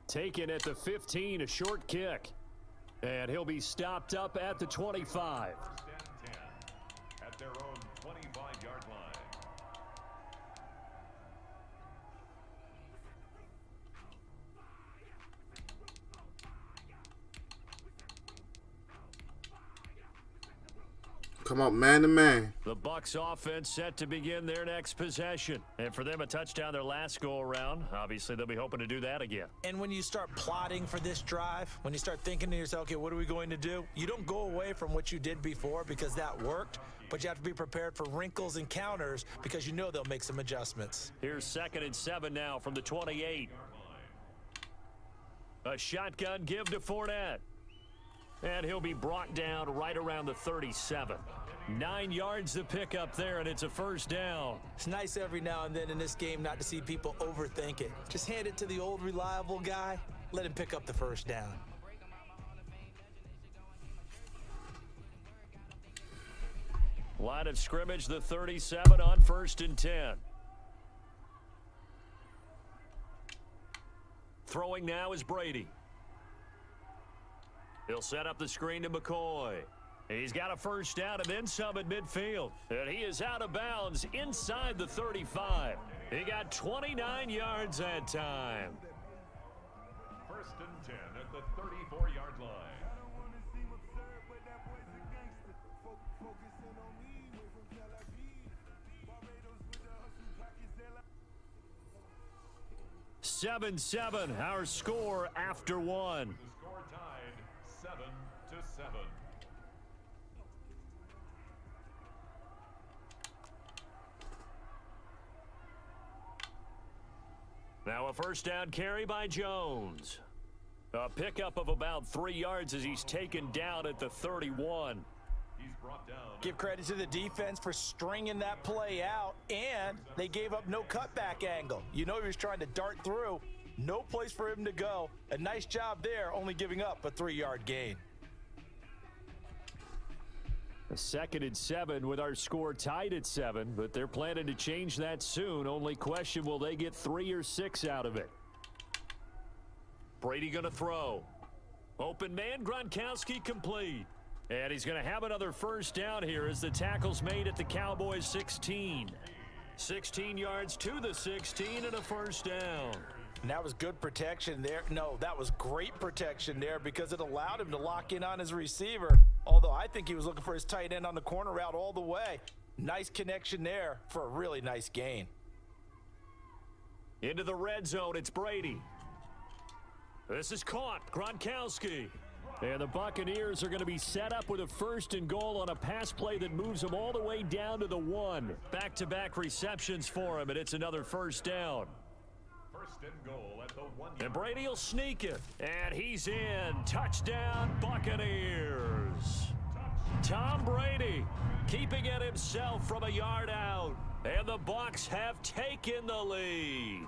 S2: Taken at the 15, a short kick. And he'll be stopped up at the 25.
S4: First and 10 at their own 25-yard line.
S1: Come on, man to man.
S2: The Bucs offense set to begin their next possession. And for them, a touchdown their last go-around. Obviously, they'll be hoping to do that again.
S3: And when you start plotting for this drive, when you start thinking to yourself, okay, what are we going to do? You don't go away from what you did before because that worked, but you have to be prepared for wrinkles and counters because you know they'll make some adjustments.
S2: Here's 2nd and 7 now from the 28. A shotgun give to Fournette. And he'll be brought down right around the 37. 9 yards to pick up there, and it's a first down.
S3: It's nice every now and then in this game not to see people overthink it. Just hand it to the old reliable guy. Let him pick up the first down.
S2: Line of scrimmage, the 37 on 1st and 10. Throwing now is Brady. He'll set up the screen to McCoy. He's got a first down and then some at midfield. And he is out of bounds inside the 35. He got 29 yards that time.
S4: First and 10 at the 34-yard line.
S2: 7-7, our score after one.
S4: The score tied 7-7.
S2: Now a first down carry by Jones. A pickup of about 3 yards as he's taken down at the 31.
S4: He's brought down.
S3: Give credit to the defense for stringing that play out, and they gave up no cutback angle. You know he was trying to dart through. No place for him to go. A nice job there, only giving up a 3-yard gain.
S2: A 2nd and 7 with our score tied at 7, but they're planning to change that soon. Only question, will they get 3 or 6 out of it? Brady going to throw. Open man, Gronkowski complete. And he's going to have another first down here as the tackle's made at the Cowboys 16. 16 yards to the 16 and a first down.
S3: And that was good protection there. No, that was great protection there because it allowed him to lock in on his receiver. Although I think he was looking for his tight end on the corner route all the way. Nice connection there for a really nice gain.
S2: Into the red zone, it's Brady. This is caught, Gronkowski. And the Buccaneers are going to be set up with a 1st and goal on a pass play that moves them all the way down to the 1. Back-to-back receptions for him, and it's another first down.
S4: First and goal at the 1.
S2: And Brady will sneak it. And he's in. Touchdown, Buccaneers. Tom Brady keeping it himself from a yard out. And the Bucs have taken the lead.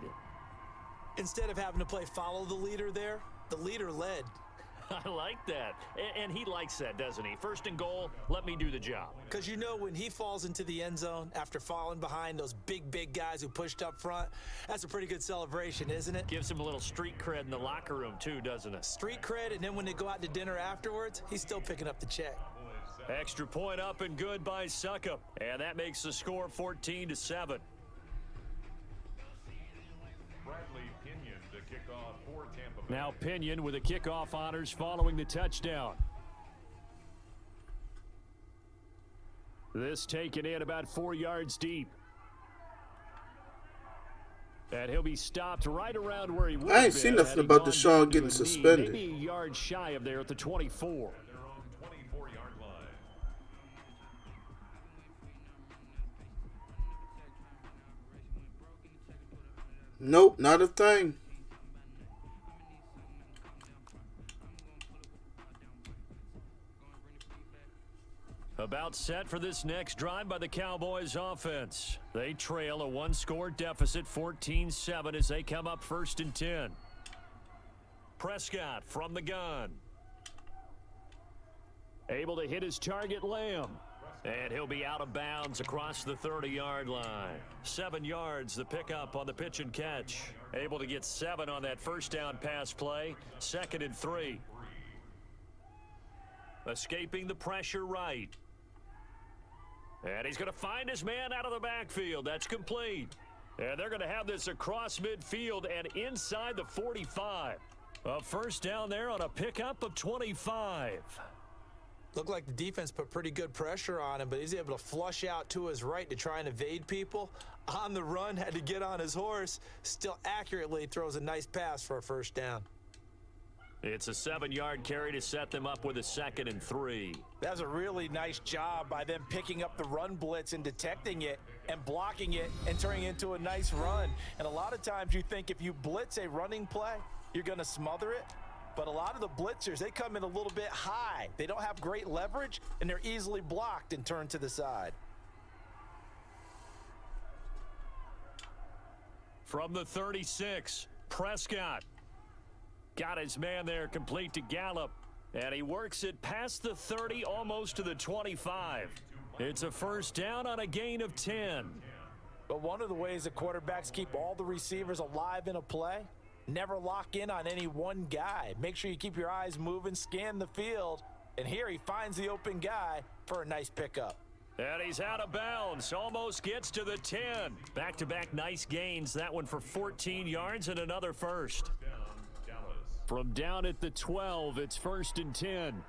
S3: Instead of having to play follow the leader there, the leader led.
S2: I like that. And he likes that, doesn't he? 1st and goal, let me do the job.
S3: Because you know when he falls into the end zone after falling behind those big guys who pushed up front, that's a pretty good celebration, isn't it?
S2: Gives him a little street cred in the locker room, too, doesn't it?
S3: Street cred, and then when they go out to dinner afterwards, he's still picking up the check.
S2: Extra point up and good by Succop. And that makes the score 14-7.
S4: Bradley Pinion to kick off for Tampa Bay.
S2: Now Pinion with the kickoff honors following the touchdown. This taken in about 4 yards deep. And he'll be stopped right around where he would.
S1: I ain't seen nothing about Deshaun getting suspended.
S2: Maybe a yard shy of there at the 24.
S4: Their own 24-yard line.
S1: Nope, not a thing.
S2: About set for this next drive by the Cowboys offense. They trail a one-score deficit, 14-7, as they come up 1st and 10. Prescott from the gun. Able to hit his target, Lamb. And he'll be out of bounds across the 30-yard line. 7 yards, the pickup on the pitch and catch. Able to get 7 on that first down pass play. 2nd and 3. Escaping the pressure right. And he's going to find his man out of the backfield. That's complete. And they're going to have this across midfield and inside the 45. A first down there on a pickup of 25.
S3: Looked like the defense put pretty good pressure on him, but he's able to flush out to his right to try and evade people. On the run, had to get on his horse. Still accurately throws a nice pass for a first down.
S2: It's a 7-yard carry to set them up with a 2nd and 3.
S3: That's a really nice job by them picking up the run blitz and detecting it and blocking it and turning it into a nice run. And a lot of times you think if you blitz a running play, you're going to smother it. But a lot of the blitzers, they come in a little bit high. They don't have great leverage, and they're easily blocked and turned to the side.
S2: From the 36, Prescott. Got his man there complete to Gallup. And he works it past the 30, almost to the 25. It's a first down on a gain of 10.
S3: But one of the ways the quarterbacks keep all the receivers alive in a play, never lock in on any one guy. Make sure you keep your eyes moving, scan the field. And here he finds the open guy for a nice pickup.
S2: And he's out of bounds. Almost gets to the 10. Back-to-back nice gains. That one for 14 yards and another first. From down at the 12, it's 1st and 10.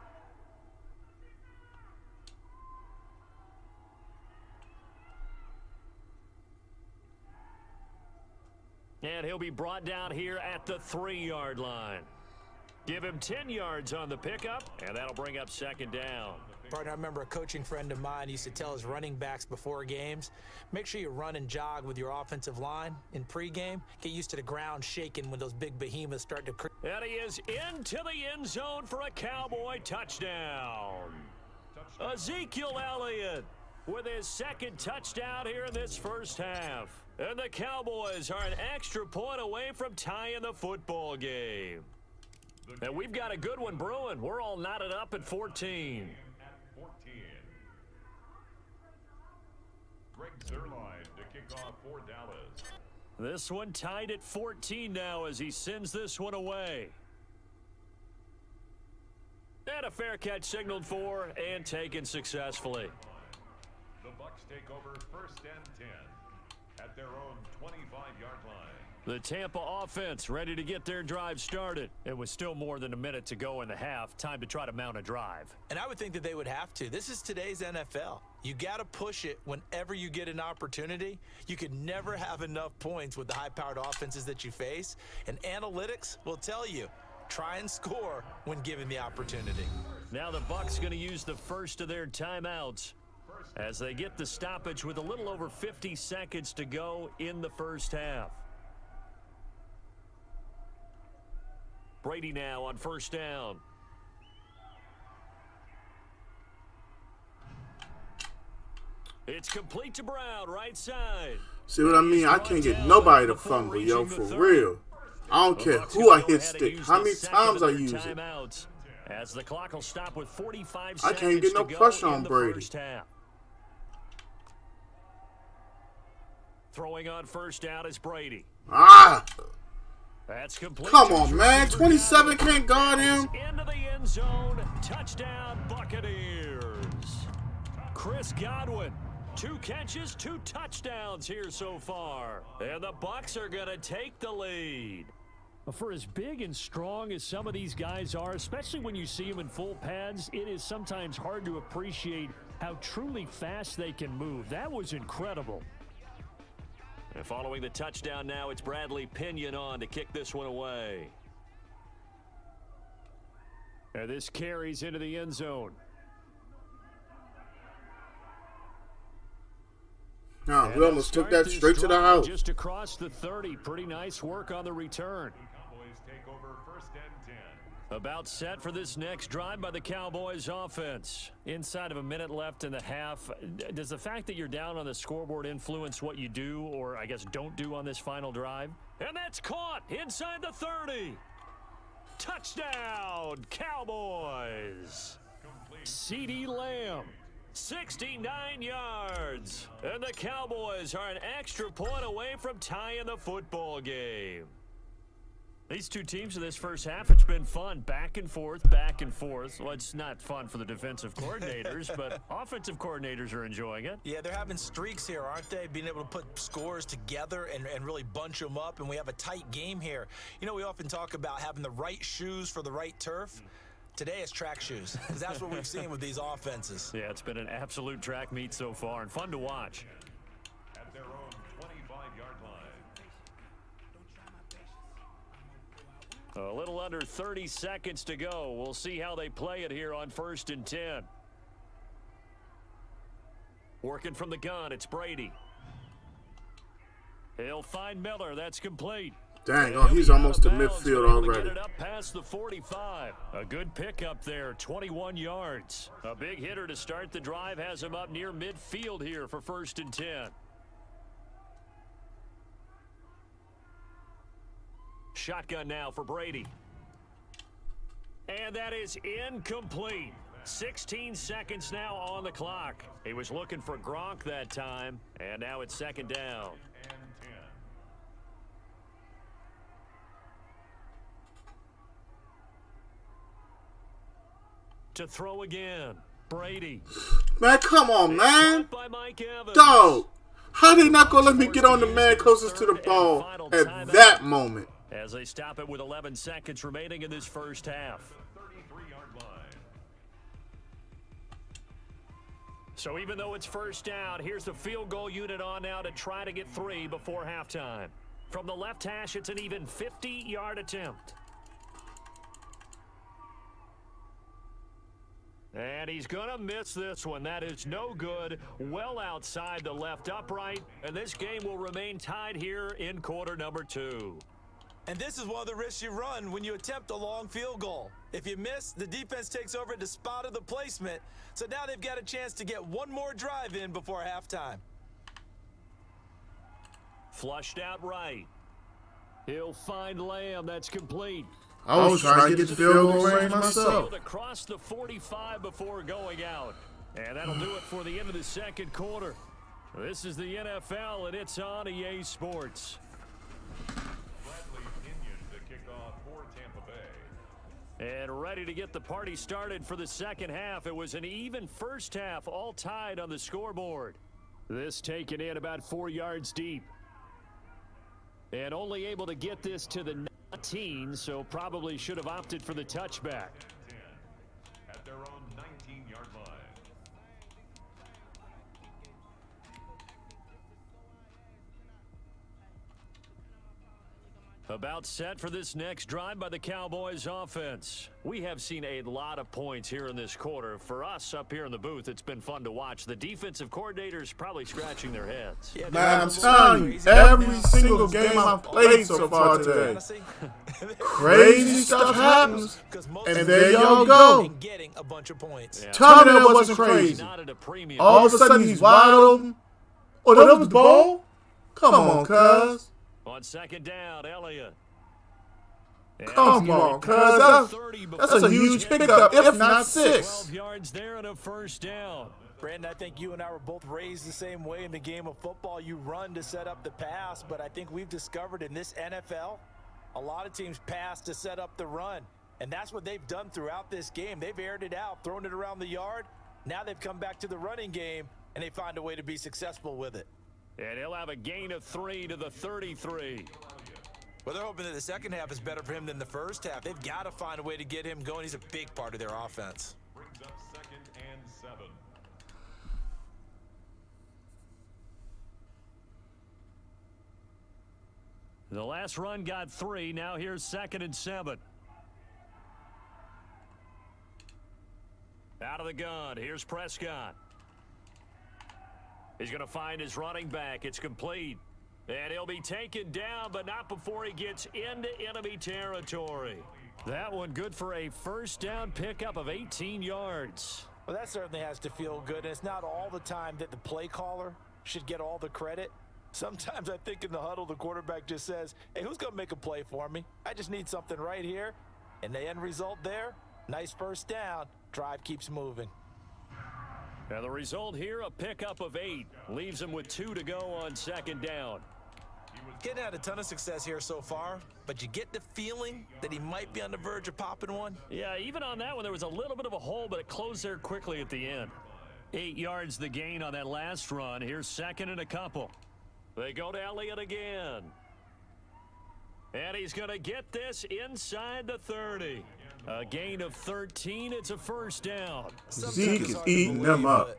S2: And he'll be brought down here at the 3-yard line. Give him 10 yards on the pickup, and that'll bring up 2nd down.
S3: Partner, I remember a coaching friend of mine used to tell his running backs before games, make sure you run and jog with your offensive line in pregame. Get used to the ground shaking when those big behemoths start to creep.
S2: And he is into the end zone for a Cowboy touchdown. Ezekiel Elliott with his 2nd touchdown here in this first half. And the Cowboys are an extra point away from tying the football game. And we've got a good one brewing. We're all knotted up at 14.
S4: Greg Zerline to kick off for Dallas.
S2: This one tied at 14 now as he sends this one away. And a fair catch signaled for and taken successfully.
S4: The Bucs take over 1st and 10 at their own 25-yard line.
S2: The Tampa offense ready to get their drive started. It was still more than a minute to go in the half. Time to try to mount a drive.
S3: And I would think that they would have to. This is today's NFL. You got to push it whenever you get an opportunity. You can never have enough points with the high-powered offenses that you face. And analytics will tell you, try and score when given the opportunity.
S2: Now the Bucs going to use the first of their timeouts as they get the stoppage with a little over 50 seconds to go in the first half. Brady now on 1st down. It's complete to Brown, right side.
S1: See what I mean? I can't get nobody to fumble, yo, for real. I don't care who I hit stick, how many times I use it.
S2: As the clock will stop with 45 seconds
S1: I can't get no pressure on Brady.
S2: Throwing on 1st down is Brady.
S1: Ah!
S2: That's complete.
S1: Come on, man. 27 can't guard him.
S2: Into the end zone. Touchdown, Buccaneers. Chris Godwin. 2 catches, 2 touchdowns here so far. And the Bucs are going to take the lead. For as big and strong as some of these guys are, especially when you see them in full pads, it is sometimes hard to appreciate how truly fast they can move. That was incredible. And following the touchdown now, it's Bradley Pinion on to kick this one away. And this carries into the end zone.
S1: Nah, we almost took that straight to the house.
S2: Just across the 30. Pretty nice work on the return.
S4: Cowboys take over 1st and 10.
S2: About set for this next drive by the Cowboys offense. Inside of a minute left in the half. Does the fact that you're down on the scoreboard influence what you do, or I guess don't do on this final drive? And that's caught inside the 30. Touchdown, Cowboys. CeeDee Lamb, 69 yards. And the Cowboys are an extra point away from tying the football game. These two teams in this first half, it's been fun. Back and forth, back and forth. Well, it's not fun for the defensive coordinators, but offensive coordinators are enjoying it.
S3: Yeah, they're having streaks here, aren't they? Being able to put scores together and really bunch them up, and we have a tight game here. You know, we often talk about having the right shoes for the right turf. Today it's track shoes, because that's what we've seen with these offenses.
S2: Yeah, it's been an absolute track meet so far, and fun to watch.
S4: At their own 25-yard line.
S2: A little under 30 seconds to go. We'll see how they play it here on 1st and 10. Working from the gun, it's Brady. He'll find Miller. That's complete.
S1: Dang, oh, he's almost to midfield already.
S2: Get it up past the 45. A good pickup there, 21 yards. A big hitter to start the drive has him up near midfield here for 1st and 10. Shotgun now for Brady. And that is incomplete. 16 seconds now on the clock. He was looking for Gronk that time, and now it's 2nd down.
S4: And 10.
S2: To throw again, Brady.
S1: Man, come on, man.
S2: By Mike Evans.
S1: Dog, how they not going to let me get on the man closest to the ball at that moment?
S2: As they stop it with 11 seconds remaining in this first half.
S4: 33-yard line.
S2: So even though it's 1st down, here's the field goal unit on now to try to get 3 before halftime. From the left hash, it's an even 50-yard attempt. And he's going to miss this one. That is no good. Well outside the left upright. And this game will remain tied here in quarter number 2.
S3: And this is one of the risks you run when you attempt a long field goal. If you miss, the defense takes over at the spot of the placement. So now they've got a chance to get one more drive in before halftime.
S2: Flushed out right. He'll find Lamb. That's complete.
S1: I was trying to get the field goal range myself.
S2: Across the 45 before going out. And that'll do it for the end of the 2nd quarter. This is the NFL, and it's on EA Sports. And ready to get the party started for the 2nd half. It was an even first half, all tied on the scoreboard. This taken in about 4 yards deep. And only able to get this to the 19, so probably should have opted for the touchback.
S4: At their own 19-yard line.
S2: About set for this next drive by the Cowboys offense. We have seen a lot of points here in this quarter. For us up here in the booth, it's been fun to watch. The defensive coordinators probably scratching their heads.
S3: Yeah,
S1: Man, I'm telling you, every single game I've played so far today, crazy stuff happens, and there y'all go.
S3: Getting a bunch of points.
S2: Yeah.
S1: Tell me that wasn't crazy.
S2: Not at a premium.
S1: All of a sudden he's wide open. Oh, that was the ball? Come on, cuz.
S2: On 2nd down, Elliott.
S1: Come on, cuz. That's a huge pickup, if not 6.
S2: 12 yards there and a 1st down.
S3: Brandon, I think you and I were both raised the same way in the game of football. You run to set up the pass, but I think we've discovered in this NFL, a lot of teams pass to set up the run. And that's what they've done throughout this game. They've aired it out, thrown it around the yard. Now they've come back to the running game, and they find a way to be successful with it.
S2: And he'll have a gain of 3 to the 33.
S3: Well, they're hoping that the 2nd half is better for him than the 1st half. They've got to find a way to get him going. He's a big part of their offense.
S4: Brings up 2nd and 7.
S2: The last run got 3. Now here's 2nd and 7. Out of the gun. Here's Prescott. He's going to find his running back. It's complete. And he'll be taken down, but not before he gets into enemy territory. That one good for a first down pickup of 18 yards.
S3: Well, that certainly has to feel good. And it's not all the time that the play caller should get all the credit. Sometimes I think in the huddle, the quarterback just says, hey, who's going to make a play for me? I just need something right here. And the end result there, nice first down. Drive keeps moving.
S2: And the result here, a pickup of 8. Leaves him with 2 to go on second down.
S3: Getting had a ton of success here so far, but you get the feeling that he might be on the verge of popping one.
S2: Yeah, even on that one, there was a little bit of a hole, but it closed there quickly at the end. 8 yards the gain on that last run. Here's second and a couple. They go to Elliott again. And he's going to get this inside the 30. A gain of 13. It's a first down.
S1: Zeke is eating them up.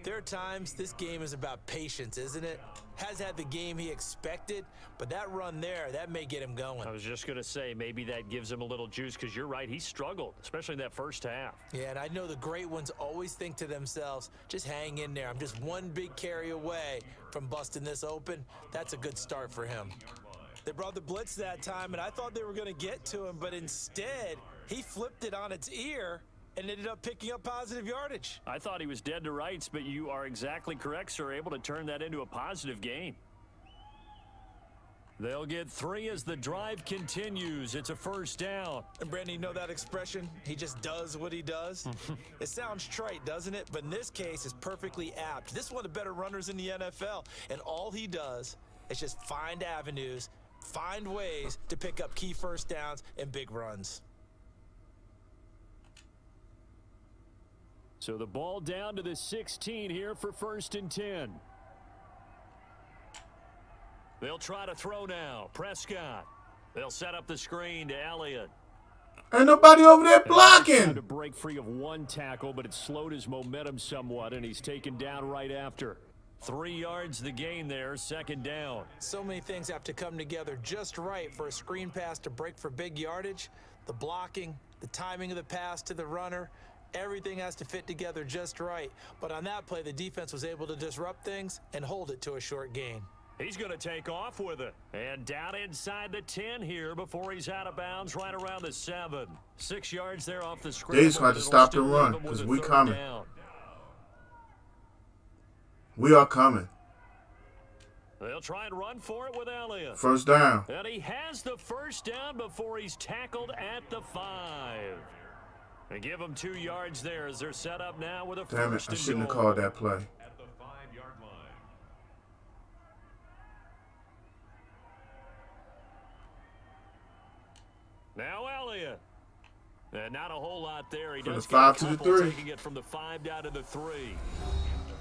S3: There are times this game is about patience, isn't it? Has had the game he expected, but that run there, that may get him going.
S2: I was just going to say, maybe that gives him a little juice, because you're right, he struggled, especially in that first half.
S3: Yeah, and I know the great ones always think to themselves, just hang in there. I'm just one big carry away from busting this open. That's a good start for him. They brought the blitz that time, and I thought they were going to get to him, but instead, he flipped it on its ear and ended up picking up positive yardage.
S2: I thought he was dead to rights, but you are exactly correct, sir. Able to turn that into a positive gain. They'll get 3 as the drive continues. It's a first down.
S3: And Brandon, you know that expression? He just does what he does. It sounds trite, doesn't it? But in this case, it's perfectly apt. This is one of the better runners in the NFL, and all he does is just find avenues, find ways to pick up key first downs and big runs.
S2: So the ball down to the 16 here for first and 10. They'll try to throw now. Prescott. They'll set up the screen to Elliott.
S1: Ain't nobody over there
S2: Tried
S1: blocking.
S2: to break free of one tackle, but it slowed his momentum somewhat, and he's taken down right after. 3 yards the gain there, second down.
S3: So many things have to come together just right for a screen pass to break for big yardage. The blocking, the timing of the pass to the runner, everything has to fit together just right. But on that play, the defense was able to disrupt things and hold it to a short gain.
S2: He's going to take off with it. And down inside the 10 here before he's out of bounds right around the 7. 6 yards there off the screen.
S1: They just had to stop the run because we coming. We are coming.
S2: They'll try and run for it with Elliott.
S1: First down.
S2: And he has the first down before he's tackled at the 5. They give him 2 yards there as they're set up now with a
S1: Damn it,
S2: first
S1: I
S2: and
S1: shouldn't have
S2: goal.
S1: called that play.
S4: At the 5-yard line.
S2: Now Elliott. And not a whole lot there. He
S1: From
S2: does
S1: the 5
S2: get
S1: to
S2: a
S1: the
S2: couple,
S1: 3.
S2: taking it from the 5 down to the 3.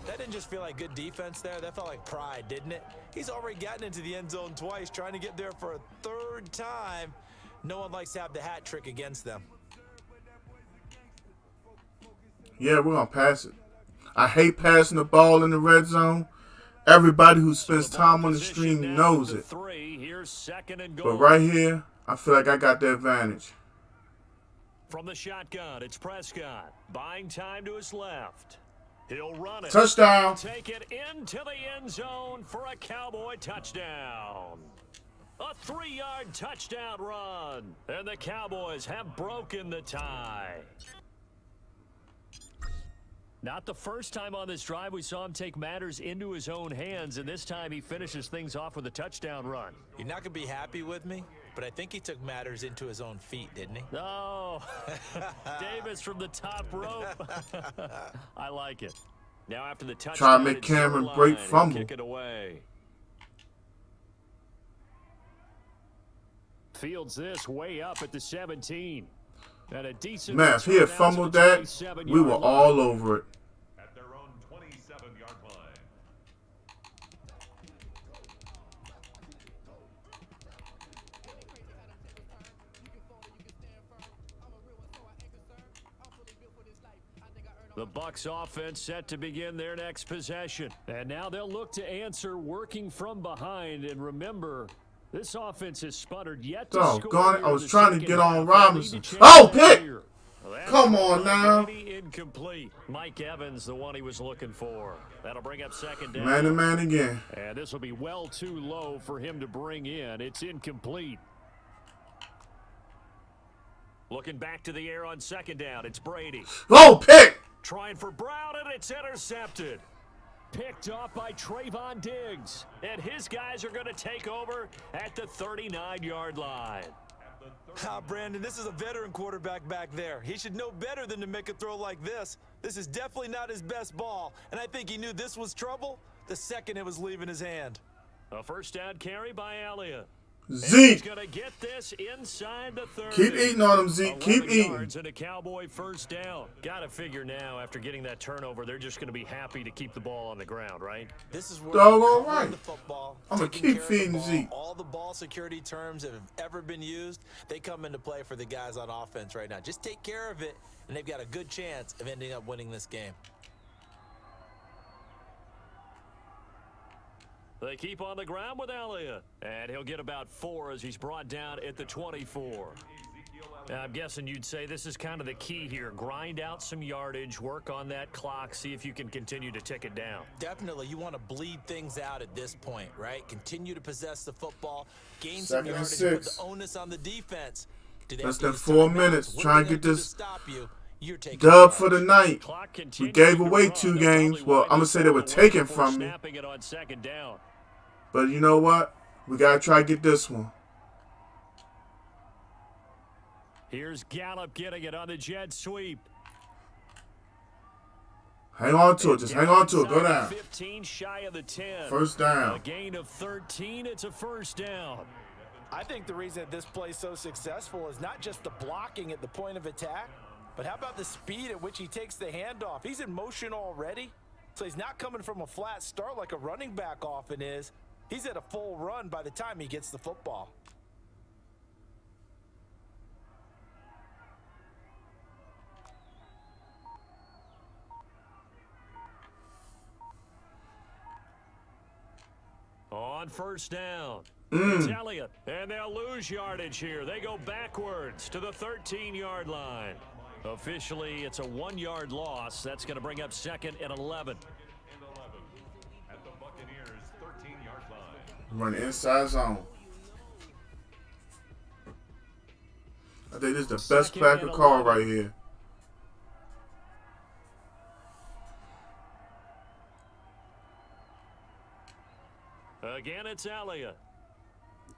S3: That didn't just feel like good defense there. That felt like pride, didn't it? He's already gotten into the end zone twice, trying to get there for a 3rd time. No one likes to have the hat trick against them.
S1: Yeah, we're going to pass it. I hate passing the ball in the red zone. Everybody who spends time on the stream knows it.
S2: 3. Here's second and goal.
S1: But right here, I feel like I got the advantage.
S2: From the shotgun, it's Prescott. Buying time to his left. He'll run it.
S1: Touchdown.
S2: Take it into the end zone for a Cowboy touchdown. A 3-yard touchdown run. And the Cowboys have broken the tie. Not the first time on this drive we saw him take matters into his own hands, and this time he finishes things off with a touchdown run.
S3: You're not going to be happy with me, but I think he took matters into his own feet, didn't he?
S2: No. Davis from the top rope. I like it. Now after the touchdown,
S1: Try to make
S2: it's
S1: Cameron
S2: Zerline.
S1: break
S2: He'll
S1: fumble.
S2: kick it away. Fields this way up at the 17. And a decent
S1: Man, if he had
S2: return out to
S1: fumbled
S2: the
S1: that,
S2: 27-yard
S1: we were
S2: line.
S1: all over it.
S4: At their own 27-yard line.
S2: The Bucs offense set to begin their next possession. And now they'll look to answer working from behind. And remember, this offense has sputtered yet to score.
S1: Doggone it, I
S2: here
S1: was
S2: in the
S1: trying to
S2: second
S1: get on
S2: half.
S1: Robinson.
S2: They'll need to change
S1: Oh,
S2: that
S1: pick!
S2: here. Well, that
S1: Come
S2: throw
S1: on
S2: by
S1: now.
S2: Brady incomplete. Mike Evans, the one he was looking for. That'll bring up second down.
S1: Man to man again.
S2: And this will be well too low for him to bring in. It's incomplete. Looking back to the air on second down. It's Brady.
S1: Oh, pick.
S2: Trying for Brown, and it's intercepted. Picked off by Trayvon Diggs. And his guys are going to take over at the 39-yard line.
S3: Brandon, this is a veteran quarterback back there. He should know better than to make a throw like this. This is definitely not his best ball, and I think he knew this was trouble the second it was leaving his hand.
S2: A first down carry by Elliott.
S1: Zeke.
S2: He's going to get this inside the 30.
S1: Keep eating on him, Zeke. Keep
S2: 11
S1: eating.
S2: yards and a Cowboy first down. Got to figure now, after getting that turnover, they're just going to be happy to keep the ball on the ground, right?
S3: This is where
S1: Doggone right.
S3: the football,
S1: I'm gonna
S3: taking
S1: keep
S3: care of the
S1: feeding
S3: ball,
S1: Zeke.
S3: all the ball security terms that have ever been used, they come into play for the guys on offense right now. Just take care of it, and they've got a good chance of ending up winning this game.
S2: They keep on the ground with Elliott, and he'll get about 4 as he's brought down at the 24. Now, I'm guessing you'd say this is kind of the key here. Grind out some yardage, work on that clock, see if you can continue to tick it down.
S3: Definitely, you want to bleed things out at this point, right? Continue to possess the football, gain
S1: Second
S3: some
S1: and
S3: yardage, put
S1: 6.
S3: the onus on the defense. Do they
S1: Less
S3: have to
S1: than
S3: use
S1: 4
S3: timeouts?
S1: minutes.
S3: What
S1: Try
S3: are
S1: and
S3: they
S1: get
S3: gonna do
S1: this
S3: to stop you? You're taking
S1: dub
S3: charge.
S1: for the night.
S2: Clock
S1: We
S2: continuing
S1: gave
S2: to
S1: away
S2: run.
S1: 2
S2: They'll
S1: games.
S2: probably
S1: Well,
S2: wind
S1: I'm gonna
S2: this
S1: say they were
S2: ball away
S1: taken
S2: before
S1: from me.
S2: snapping it on second down.
S1: But you know what? We gotta try to get this one.
S2: Here's Gallup getting it on the jet sweep.
S1: Hang on to it. Just hang on to it. Go down.
S2: 15 shy of the 10.
S1: First
S2: A
S1: down.
S2: gain of 13. It's a first down.
S3: I think the reason that this play is so successful is not just the blocking at the point of attack, but how about the speed at which he takes the handoff? He's in motion already, so he's not coming from a flat start like a running back often is. He's at a full run by the time he gets the football.
S2: On first down, it's Elliott, and they'll lose yardage here. They go backwards to the 13-yard line. Officially, it's a 1-yard loss. That's going to bring up second and 11.
S4: At the Buccaneers' 13-yard line.
S1: Run inside zone. I think this is the best
S2: Second
S1: pack
S2: and
S1: of call
S2: 11.
S1: right here.
S2: Again, it's Elliott.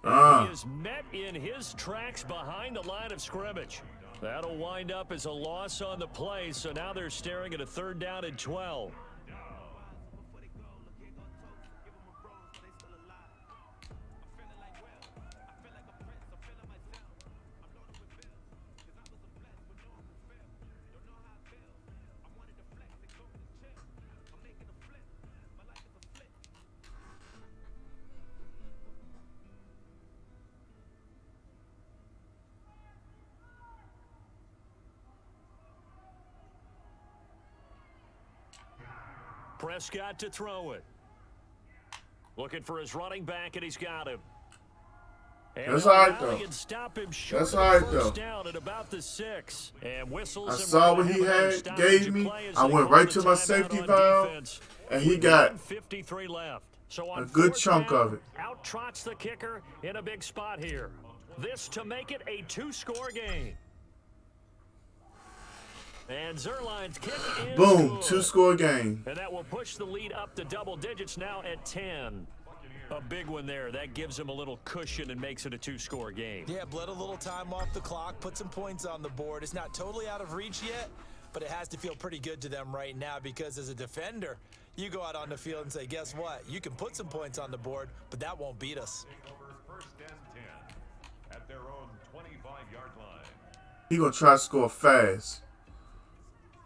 S1: Uh,
S2: He is met in his tracks behind the line of scrimmage. That'll wind up as a loss on the play, so now they're staring at a third down and 12. Prescott to throw it. Looking for his running back, and he's got him. And
S1: That's
S2: they'll
S1: all right,
S2: rally
S1: though.
S2: and stop him short
S1: That's
S2: of
S1: all
S2: the
S1: right,
S2: first
S1: though.
S2: down at about the 6. And whistles
S1: I
S2: him
S1: saw
S2: right
S1: what
S2: to
S1: he
S2: have another
S1: had,
S2: stoppage
S1: gave
S2: of
S1: me.
S2: play as
S1: I
S2: they
S1: went
S2: call
S1: right
S2: the
S1: to my
S2: timeout
S1: safety
S2: on
S1: valve,
S2: defense.
S1: and he
S2: With
S1: got
S2: 1:53 left. So on
S1: a good
S2: fourth
S1: chunk
S2: down,
S1: of it.
S2: Out trots the kicker in a big spot here. This to make it a 2-score game. And Zerline's kick is
S1: boom,
S2: good.
S1: 2-score game.
S2: And that will push the lead up to double digits now at 10. A big one there. That gives them a little cushion and makes it a 2-score game.
S3: Yeah, bled a little time off the clock, put some points on the board. It's not totally out of reach yet, but it has to feel pretty good to them right now because as a defender, you go out on the field and say, guess what? You can put some points on the board, but that won't beat us.
S4: Take over first and 10 at their own 25-yard line.
S1: He gonna try to score fast.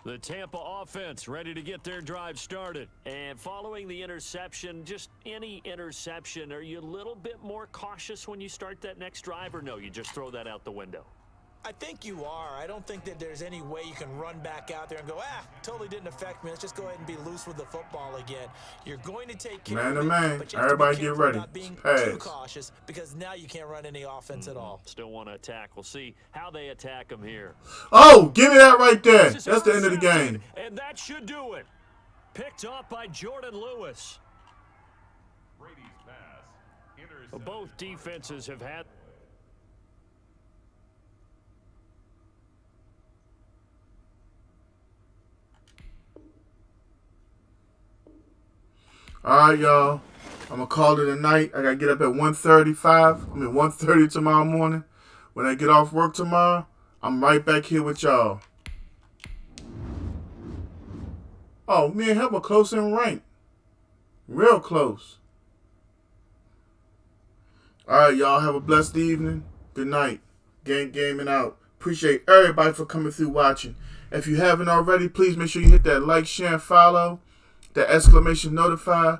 S2: The Tampa offense ready to get their drive started. And following the interception, just any interception, are you a little bit more cautious when you start that next drive, or no, you just throw that out the window?
S3: I think you are. I don't think that there's any way you can run back out there and go, totally didn't affect me. Let's just go ahead and be loose with the football again. You're going to take care
S1: Man
S3: of
S1: to
S3: it,
S1: man.
S3: but you have
S1: Everybody
S3: to be
S1: get
S3: careful
S1: ready.
S3: about being
S1: Pass.
S3: too cautious because now you can't run any offense at all.
S2: Still want to attack. We'll see how they attack them here.
S1: Oh, give me that right there. That's the end of the game.
S2: And that should do it. Picked off by Jordan Lewis.
S4: Brady's pass intercepted.
S2: Well, both defenses have had.
S1: All right, y'all. I'm going to call it a night. I got to get up at 1:30 tomorrow morning. When I get off work tomorrow, I'm right back here with y'all. Oh, me and him are close in rank. Real close. All right, y'all. Have a blessed evening. Good night. Gaming out. Appreciate everybody for coming through watching. If you haven't already, please make sure you hit that like, share, and follow. That exclamation notify.